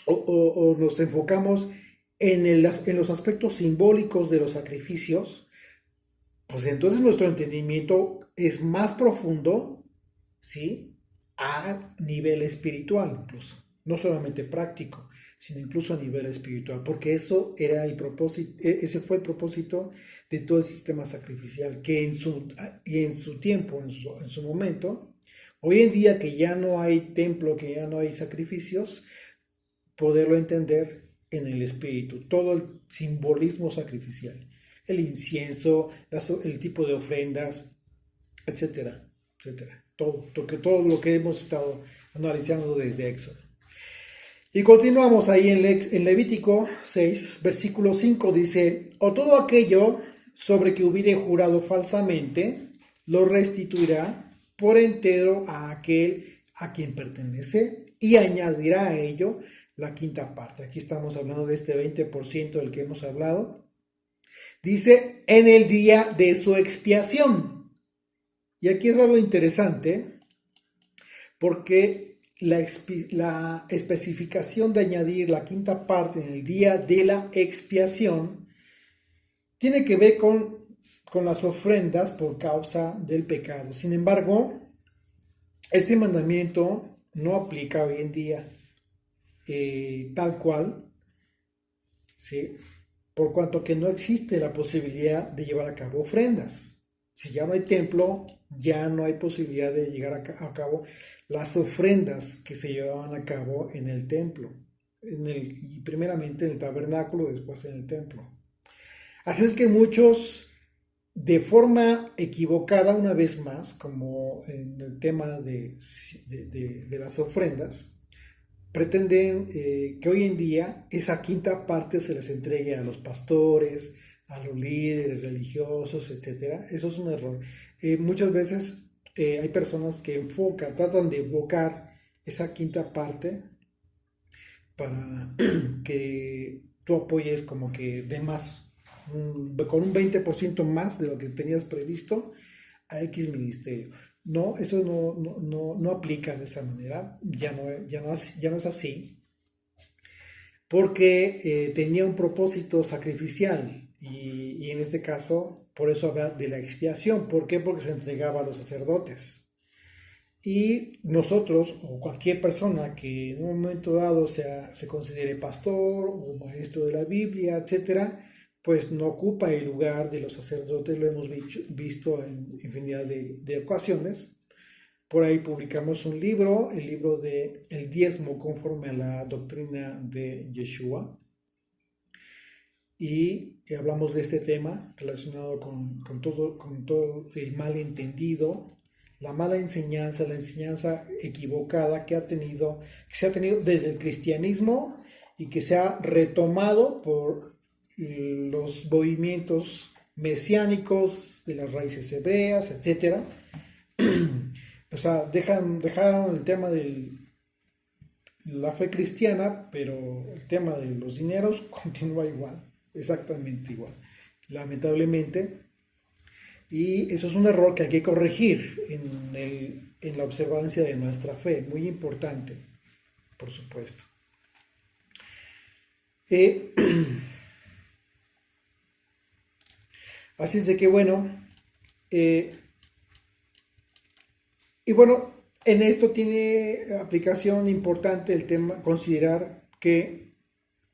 o nos enfocamos en los aspectos simbólicos de los sacrificios, pues entonces nuestro entendimiento es más profundo, ¿sí? A nivel espiritual incluso. No solamente práctico, sino incluso a nivel espiritual, porque eso era el propósito, ese fue el propósito de todo el sistema sacrificial, que en su tiempo, en su momento, hoy en día que ya no hay templo, que ya no hay sacrificios, poderlo entender en el espíritu, todo el simbolismo sacrificial, el incienso, el tipo de ofrendas, etcétera, etcétera, todo lo que hemos estado analizando desde Éxodo. Y continuamos ahí en Levítico 6, versículo 5, dice: o todo aquello sobre que hubiere jurado falsamente, lo restituirá por entero a aquel a quien pertenece y añadirá a ello la quinta parte. Aquí estamos hablando de este 20% del que hemos hablado. Dice, en el día de su expiación. Y aquí es algo interesante, porque la especificación de añadir la quinta parte en el día de la expiación tiene que ver con las ofrendas por causa del pecado. Sin embargo, este mandamiento no aplica hoy en día tal cual, ¿sí? Por cuanto que no existe la posibilidad de llevar a cabo ofrendas. Si ya no hay templo, ya no hay posibilidad de llegar a cabo las ofrendas que se llevaban a cabo en el templo, y primeramente en el tabernáculo, después en el templo. Así es que muchos, de forma equivocada, una vez más, como en el tema de las ofrendas, pretenden que hoy en día esa quinta parte se les entregue a los pastores, a los líderes religiosos, etc. Eso es un error. Muchas veces hay personas que tratan de enfocar esa quinta parte para que tú apoyes como que de más, con un 20% más de lo que tenías previsto a X ministerio. No, eso no aplica de esa manera, ya no es así, porque tenía un propósito sacrificial y en este caso, por eso habla de la expiación. ¿Por qué? Porque se entregaba a los sacerdotes. Y nosotros, o cualquier persona que en un momento dado se considere pastor o maestro de la Biblia, etcétera, pues no ocupa el lugar de los sacerdotes. Lo hemos visto en infinidad de ocasiones. Por ahí publicamos un libro, el libro de El diezmo conforme a la doctrina de Yeshua, y hablamos de este tema relacionado con todo el malentendido, la mala enseñanza, la enseñanza equivocada que se ha tenido desde el cristianismo y que se ha retomado por los movimientos mesiánicos de las raíces hebreas, etcétera. O sea, dejaron el tema de la fe cristiana, pero el tema de los dineros continúa igual, exactamente igual, lamentablemente. Y eso es un error que hay que corregir en la observancia de nuestra fe, muy importante, por supuesto. Así es de que bueno, y bueno, en esto tiene aplicación importante el tema, considerar que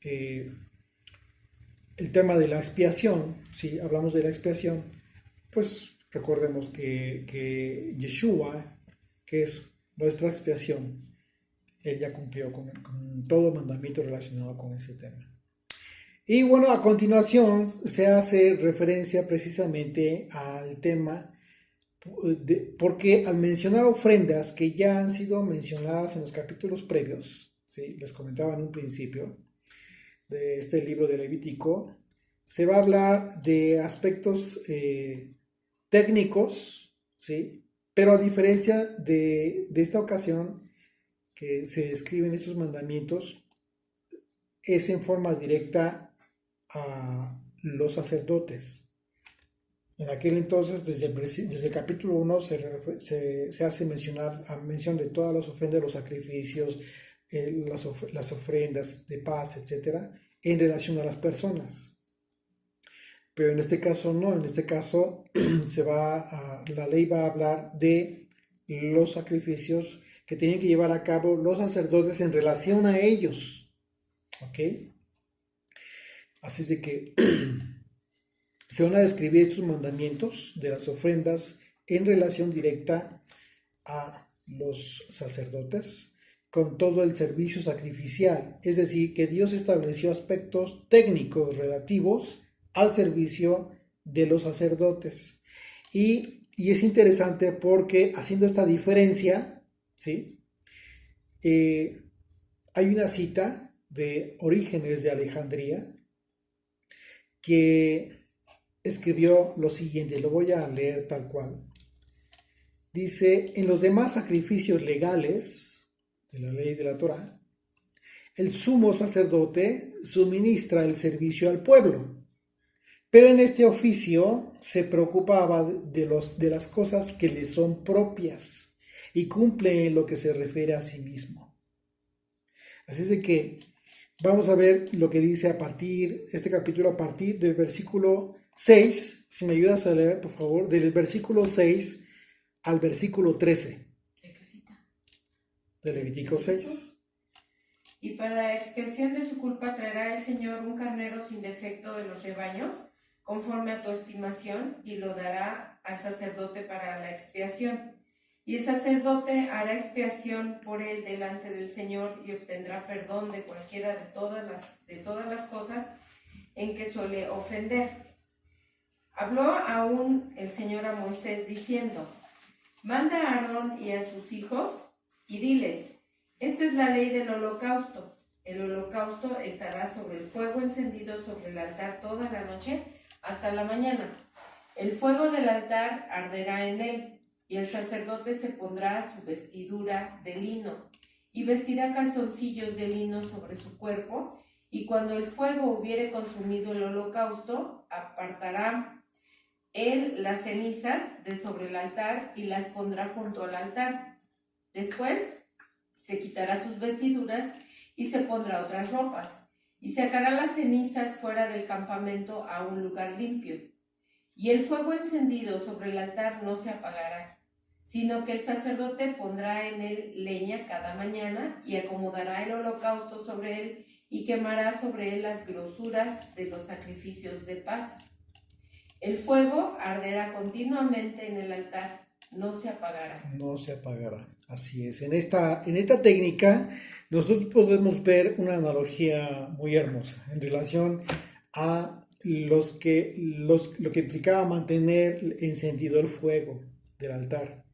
el tema de la expiación, si hablamos de la expiación, pues recordemos que Yeshua, que es nuestra expiación, él ya cumplió con todo mandamiento relacionado con ese tema. Y bueno, a continuación se hace referencia precisamente al tema, porque al mencionar ofrendas que ya han sido mencionadas en los capítulos previos, ¿sí? Les comentaba en un principio de este libro de Levítico, se va a hablar de aspectos técnicos, ¿sí? Pero a diferencia de esta ocasión que se describen estos mandamientos, es en forma directa a los sacerdotes. En aquel entonces, desde el capítulo 1, se hace mención de todas las ofrendas, los sacrificios, las ofrendas de paz, etcétera, en relación a las personas. Pero en este caso no, en este caso la ley va a hablar de los sacrificios que tienen que llevar a cabo los sacerdotes en relación a ellos. ¿Ok? Así es de que se van a describir estos mandamientos de las ofrendas en relación directa a los sacerdotes con todo el servicio sacrificial. Es decir, que Dios estableció aspectos técnicos relativos al servicio de los sacerdotes. Y es interesante porque haciendo esta diferencia, ¿sí? Hay una cita de Orígenes de Alejandría que escribió lo siguiente, lo voy a leer tal cual. Dice, en los demás sacrificios legales de la ley de la Torá, el sumo sacerdote suministra el servicio al pueblo, pero en este oficio se preocupaba de las cosas que le son propias y cumple en lo que se refiere a sí mismo. Así es de que vamos a ver lo que dice este capítulo a partir del versículo 6, si me ayudas a leer, por favor, del versículo 6 al versículo 13. ¿De qué cita? De Levítico 6. Y para la expiación de su culpa traerá el Señor un carnero sin defecto de los rebaños, conforme a tu estimación, y lo dará al sacerdote para la expiación. Y el sacerdote hará expiación por él delante del Señor y obtendrá perdón de cualquiera de todas las cosas en que suele ofender. Habló aún el Señor a Moisés diciendo, manda a Aarón y a sus hijos y diles, esta es la ley del holocausto. El holocausto estará sobre el fuego encendido sobre el altar toda la noche hasta la mañana. El fuego del altar arderá en él, y el sacerdote se pondrá su vestidura de lino, y vestirá calzoncillos de lino sobre su cuerpo, y cuando el fuego hubiere consumido el holocausto, apartará él las cenizas de sobre el altar y las pondrá junto al altar. Después se quitará sus vestiduras y se pondrá otras ropas, y sacará las cenizas fuera del campamento a un lugar limpio. Y el fuego encendido sobre el altar no se apagará, sino que el sacerdote pondrá en él leña cada mañana y acomodará el holocausto sobre él y quemará sobre él las grosuras de los sacrificios de paz. El fuego arderá continuamente en el altar, no se apagará. No se apagará, así es. En esta técnica nosotros podemos ver una analogía muy hermosa en relación a lo que implicaba mantener encendido el fuego del altar.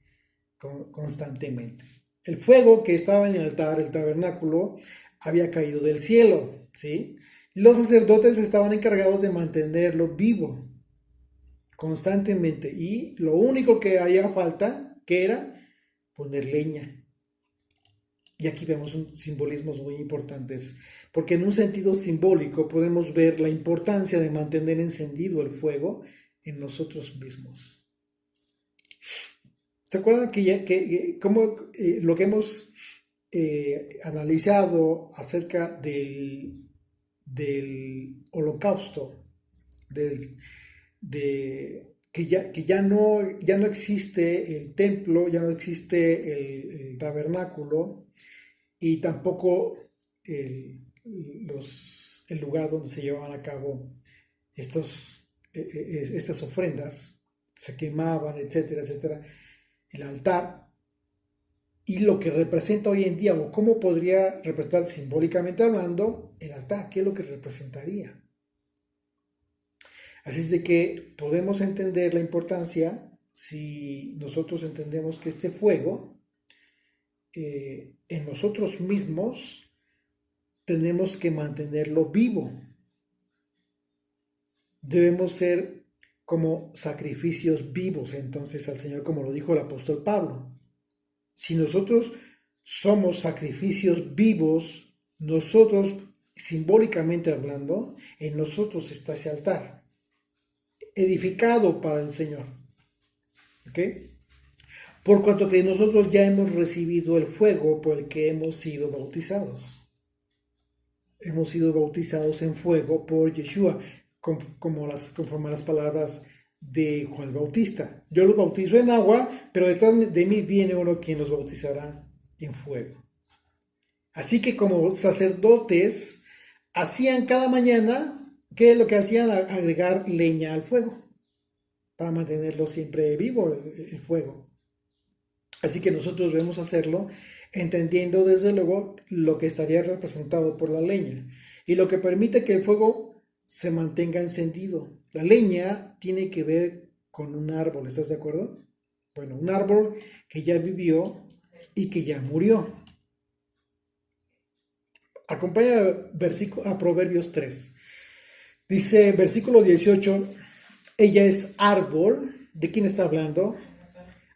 constantemente. El fuego que estaba en el altar, el tabernáculo, había caído del cielo, ¿sí? Los sacerdotes estaban encargados de mantenerlo vivo constantemente, y lo único que hacía falta, que era poner leña. Y aquí vemos simbolismos muy importantes, porque en un sentido simbólico podemos ver la importancia de mantener encendido el fuego en nosotros mismos. ¿Se acuerdan como lo que hemos analizado acerca del holocausto, que ya no existe el templo, ya no existe el tabernáculo, y tampoco el lugar donde se llevaban a cabo estas ofrendas, se quemaban, etcétera, etcétera, el altar, y lo que representa hoy en día, o cómo podría representar simbólicamente hablando el altar, qué es lo que representaría. Así es de que podemos entender la importancia si nosotros entendemos que este fuego en nosotros mismos tenemos que mantenerlo vivo. Debemos ser como sacrificios vivos, entonces, al Señor, como lo dijo el apóstol Pablo. Si nosotros somos sacrificios vivos, nosotros, simbólicamente hablando, en nosotros está ese altar, edificado para el Señor. ¿Ok? Por cuanto que nosotros ya hemos recibido el fuego por el que hemos sido bautizados. Hemos sido bautizados en fuego por Yeshua, conforme a las palabras de Juan el Bautista. Yo los bautizo en agua, pero detrás de mí viene uno quien los bautizará en fuego. Así que como sacerdotes hacían cada mañana, ¿qué es lo que hacían? Agregar leña al fuego para mantenerlo siempre vivo el fuego. Así que nosotros debemos hacerlo entendiendo desde luego lo que estaría representado por la leña y lo que permite que el fuego se mantenga encendido. La leña tiene que ver con un árbol, ¿estás de acuerdo? Bueno, un árbol que ya vivió y que ya murió. Acompaña a Proverbios 3. Dice, versículo 18, ella es árbol. ¿De quién está hablando?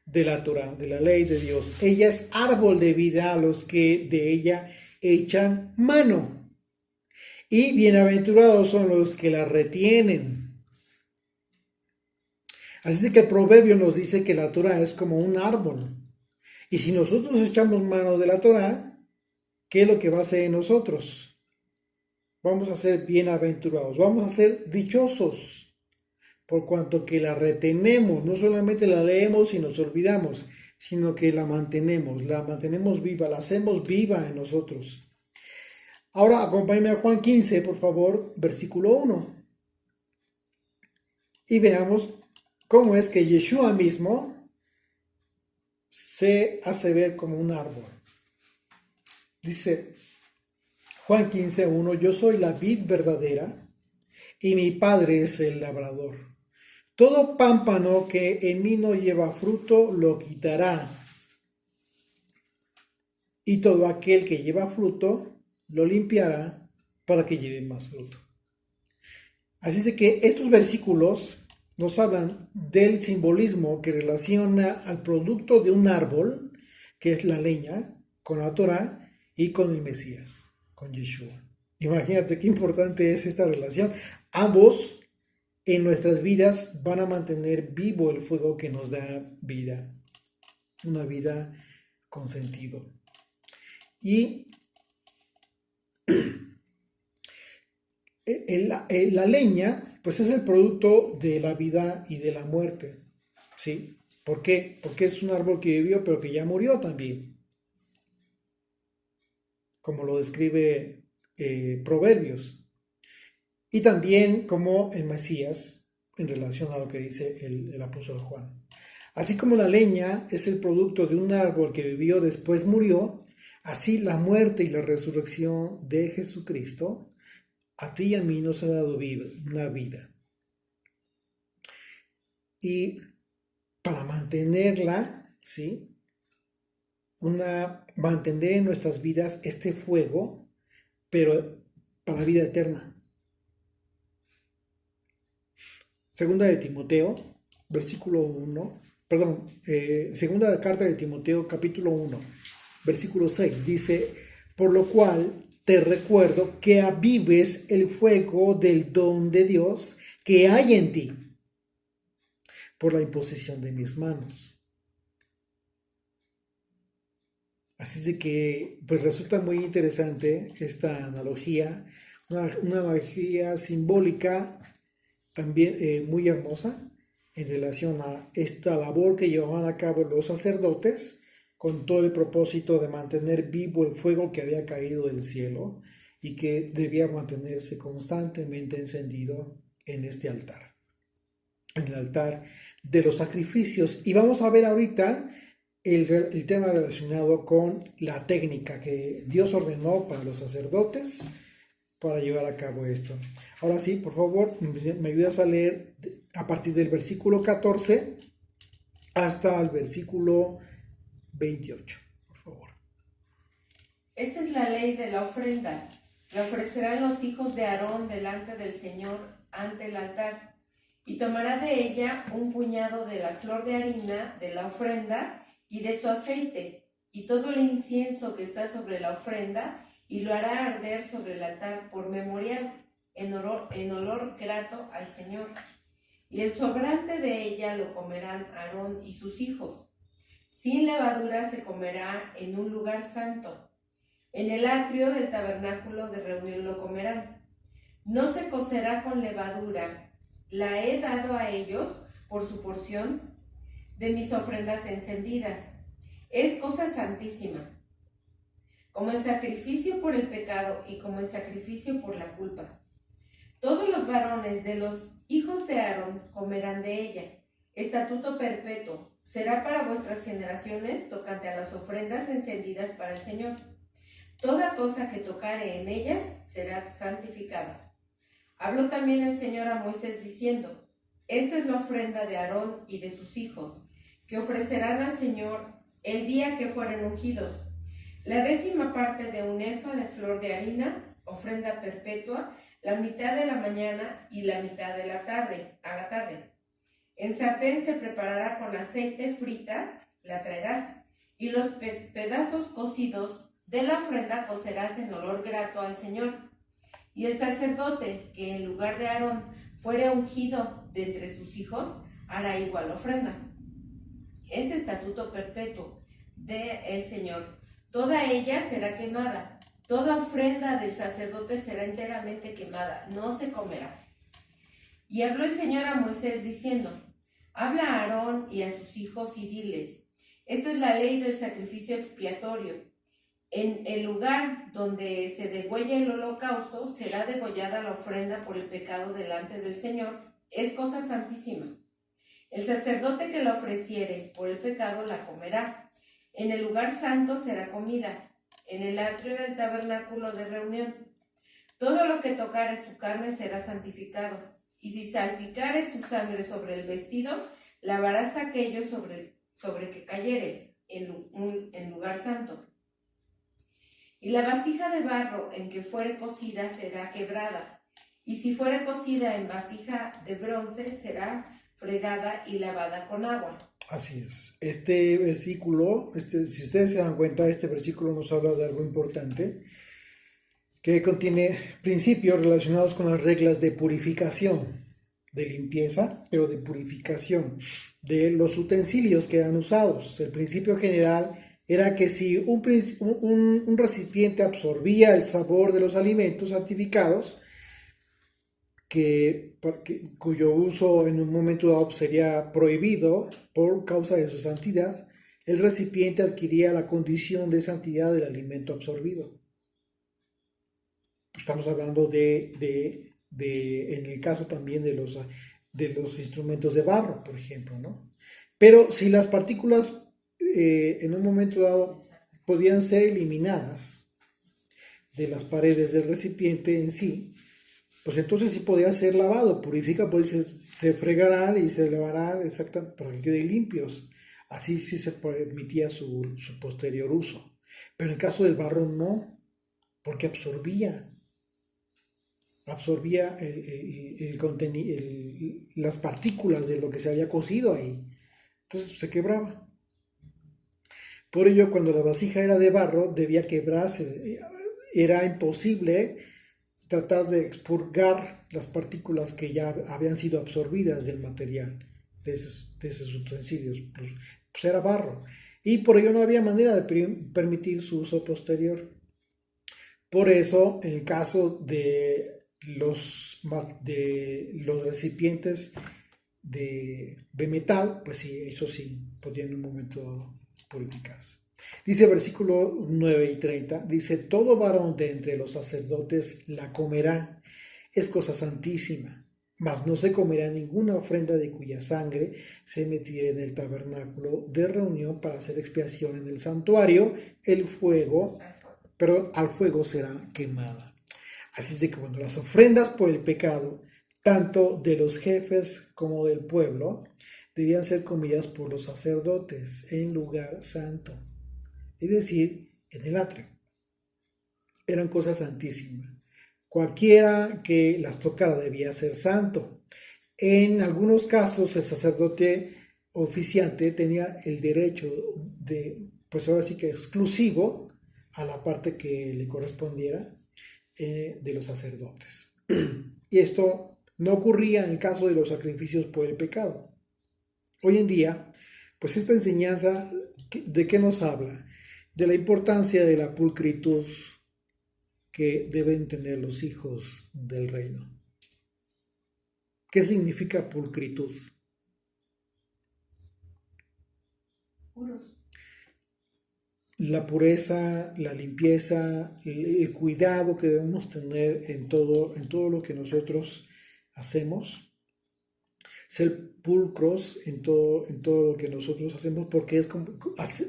De la Torah, de la ley de Dios. Ella es árbol de vida a los que de ella echan mano. Y bienaventurados son los que la retienen. Así que el proverbio nos dice que la Torah es como un árbol. Y si nosotros echamos mano de la Torah, ¿qué es lo que va a hacer en nosotros? Vamos a ser bienaventurados, vamos a ser dichosos. Por cuanto que la retenemos, no solamente la leemos y nos olvidamos, sino que la mantenemos viva, la hacemos viva en nosotros. Ahora acompáñame a Juan 15, por favor, versículo 1. Y veamos cómo es que Yeshua mismo se hace ver como un árbol. Dice Juan 15, 1, yo soy la vid verdadera y mi Padre es el labrador. Todo pámpano que en mí no lleva fruto lo quitará, y todo aquel que lleva fruto lo limpiará para que lleve más fruto. Así es de que estos versículos nos hablan del simbolismo que relaciona al producto de un árbol, que es la leña, con la Torah y con el Mesías, con Yeshua. Imagínate qué importante es esta relación. Ambos en nuestras vidas van a mantener vivo el fuego que nos da vida, una vida con sentido. Y la leña, pues es el producto de la vida y de la muerte, ¿sí? ¿Por qué? Porque es un árbol que vivió, pero que ya murió también, como lo describe Proverbios. Y también como el Mesías, en relación a lo que dice el apóstol Juan. Así como la leña es el producto de un árbol que vivió, después murió, así la muerte y la resurrección de Jesucristo, a ti y a mí nos ha dado una vida. Y para mantenerla, ¿sí? mantener en nuestras vidas este fuego, pero para vida eterna. Segunda de Timoteo, versículo 1, perdón, segunda carta de Timoteo, capítulo 1, versículo 6, dice: por lo cual te recuerdo que avives el fuego del don de Dios que hay en ti por la imposición de mis manos. Así de que pues resulta muy interesante esta analogía, una analogía simbólica también muy hermosa en relación a esta labor que llevaban a cabo los sacerdotes con todo el propósito de mantener vivo el fuego que había caído del cielo y que debía mantenerse constantemente encendido en este altar, en el altar de los sacrificios. Y vamos a ver ahorita el tema relacionado con la técnica que Dios ordenó para los sacerdotes para llevar a cabo esto. Ahora sí, por favor, me ayudas a leer a partir del versículo 14 hasta el versículo 28, por favor. Esta es la ley de la ofrenda. La ofrecerán los hijos de Aarón delante del Señor ante el altar, y tomará de ella un puñado de la flor de harina de la ofrenda y de su aceite, y todo el incienso que está sobre la ofrenda, y lo hará arder sobre el altar por memorial, en olor grato al Señor. Y el sobrante de ella lo comerán Aarón y sus hijos. Sin levadura se comerá en un lugar santo. En el atrio del tabernáculo de reunión lo comerán. No se cocerá con levadura. La he dado a ellos por su porción de mis ofrendas encendidas. Es cosa santísima, como el sacrificio por el pecado y como el sacrificio por la culpa. Todos los varones de los hijos de Aarón comerán de ella. Estatuto perpetuo será para vuestras generaciones tocante a las ofrendas encendidas para el Señor. Toda cosa que tocare en ellas será santificada. Habló también el Señor a Moisés diciendo: esta es la ofrenda de Aarón y de sus hijos, que ofrecerán al Señor el día que fueren ungidos. La 10ª parte de un efa de flor de harina, ofrenda perpetua, la mitad de la mañana y la mitad de la tarde, a la tarde. En sartén se preparará con aceite frita, la traerás, y los pedazos cocidos de la ofrenda cocerás en olor grato al Señor. Y el sacerdote que en lugar de Aarón fuere ungido de entre sus hijos, hará igual ofrenda. Es estatuto perpetuo del Señor. Toda ella será quemada. Toda ofrenda del sacerdote será enteramente quemada, no se comerá. Y habló el Señor a Moisés diciendo: habla a Aarón y a sus hijos y diles: esta es la ley del sacrificio expiatorio. En el lugar donde se degüella el holocausto será degollada la ofrenda por el pecado delante del Señor. Es cosa santísima. El sacerdote que la ofreciere por el pecado la comerá. En el lugar santo será comida, en el atrio del tabernáculo de reunión. Todo lo que tocare su carne será santificado, y si salpicare su sangre sobre el vestido, lavarás aquello sobre que cayere en lugar santo. Y la vasija de barro en que fuere cocida será quebrada, y si fuere cocida en vasija de bronce será fregada y lavada con agua. Así es. Este versículo, si ustedes se dan cuenta, este versículo nos habla de algo importante que contiene principios relacionados con las reglas de purificación, de limpieza, pero de purificación de los utensilios que eran usados. El principio general era que si un recipiente absorbía el sabor de los alimentos santificados, cuyo uso en un momento dado sería prohibido por causa de su santidad, el recipiente adquiría la condición de santidad del alimento absorbido. Estamos hablando en el caso también de los instrumentos de barro, por ejemplo, ¿no? Pero si las partículas en un momento dado podían ser eliminadas de las paredes del recipiente en sí, pues entonces sí podía ser lavado, purifica, pues se fregarán y se lavarán exactamente para que queden limpios. Así sí se permitía su posterior uso. Pero en el caso del barro no, porque absorbía las partículas de lo que se había cocido ahí. Entonces se quebraba. Por ello, cuando la vasija era de barro, debía quebrarse. Era imposible tratar de expurgar las partículas que ya habían sido absorbidas del material de esos utensilios. Pues era barro. Y por ello no había manera de permitir su uso posterior. Por eso, en el caso de los recipientes de metal, pues sí, eso sí, podían en un momento dado purificarse. Dice versículo 9 y 30, dice, todo varón de entre los sacerdotes la comerá, es cosa santísima, mas no se comerá ninguna ofrenda de cuya sangre se metiere en el tabernáculo de reunión para hacer expiación en el santuario, pero al fuego será quemada. Así es de que cuando las ofrendas por el pecado, tanto de los jefes como del pueblo, debían ser comidas por los sacerdotes en lugar santo, es decir, en el atrio. Eran cosas santísimas. Cualquiera que las tocara debía ser santo. En algunos casos el sacerdote oficiante tenía el derecho pues ahora sí que exclusivo a la parte que le correspondiera de los sacerdotes. Y esto no ocurría en el caso de los sacrificios por el pecado. Hoy en día, pues esta enseñanza, ¿de qué nos habla? De la importancia de la pulcritud que deben tener los hijos del reino. ¿Qué significa pulcritud? Puros. La pureza, la limpieza, el cuidado que debemos tener en todo lo que nosotros hacemos. Ser pulcros en todo lo que nosotros hacemos, porque es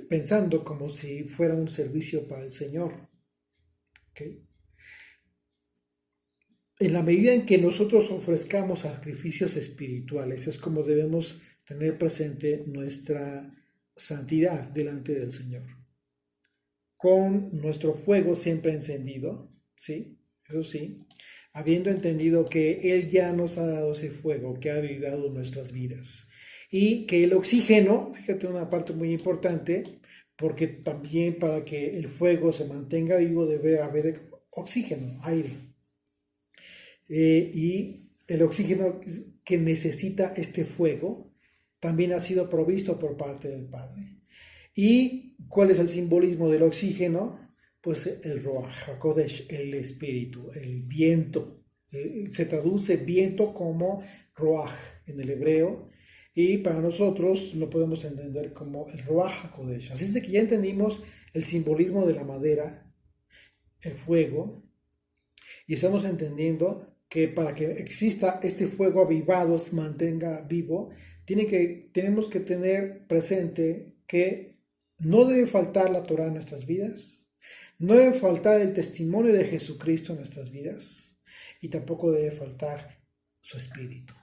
pensando como si fuera un servicio para el Señor. ¿Okay? En la medida en que nosotros ofrezcamos sacrificios espirituales, es como debemos tener presente nuestra santidad delante del Señor. Con nuestro fuego siempre encendido, ¿sí? Eso sí, habiendo entendido que Él ya nos ha dado ese fuego que ha avivado nuestras vidas. Y que el oxígeno, fíjate una parte muy importante, porque también para que el fuego se mantenga vivo debe haber oxígeno, aire. Y el oxígeno que necesita este fuego también ha sido provisto por parte del Padre. ¿Y cuál es el simbolismo del oxígeno? Pues el Ruach HaKodesh, el espíritu, el viento. Se traduce viento como Ruach en el hebreo, y para nosotros lo podemos entender como el Ruach HaKodesh. Así es de que ya entendimos el simbolismo de la madera, el fuego, y estamos entendiendo que para que exista este fuego avivado, se mantenga vivo, tenemos que tener presente que no debe faltar la Torah en nuestras vidas, no debe faltar el testimonio de Jesucristo en nuestras vidas, y tampoco debe faltar su espíritu.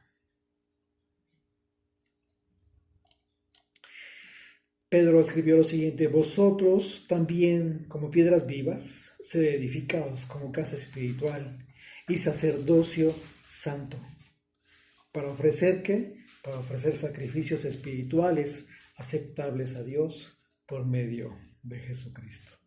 Pedro escribió lo siguiente: vosotros también, como piedras vivas, sed edificados como casa espiritual y sacerdocio santo, para ofrecer sacrificios espirituales aceptables a Dios por medio de Jesucristo.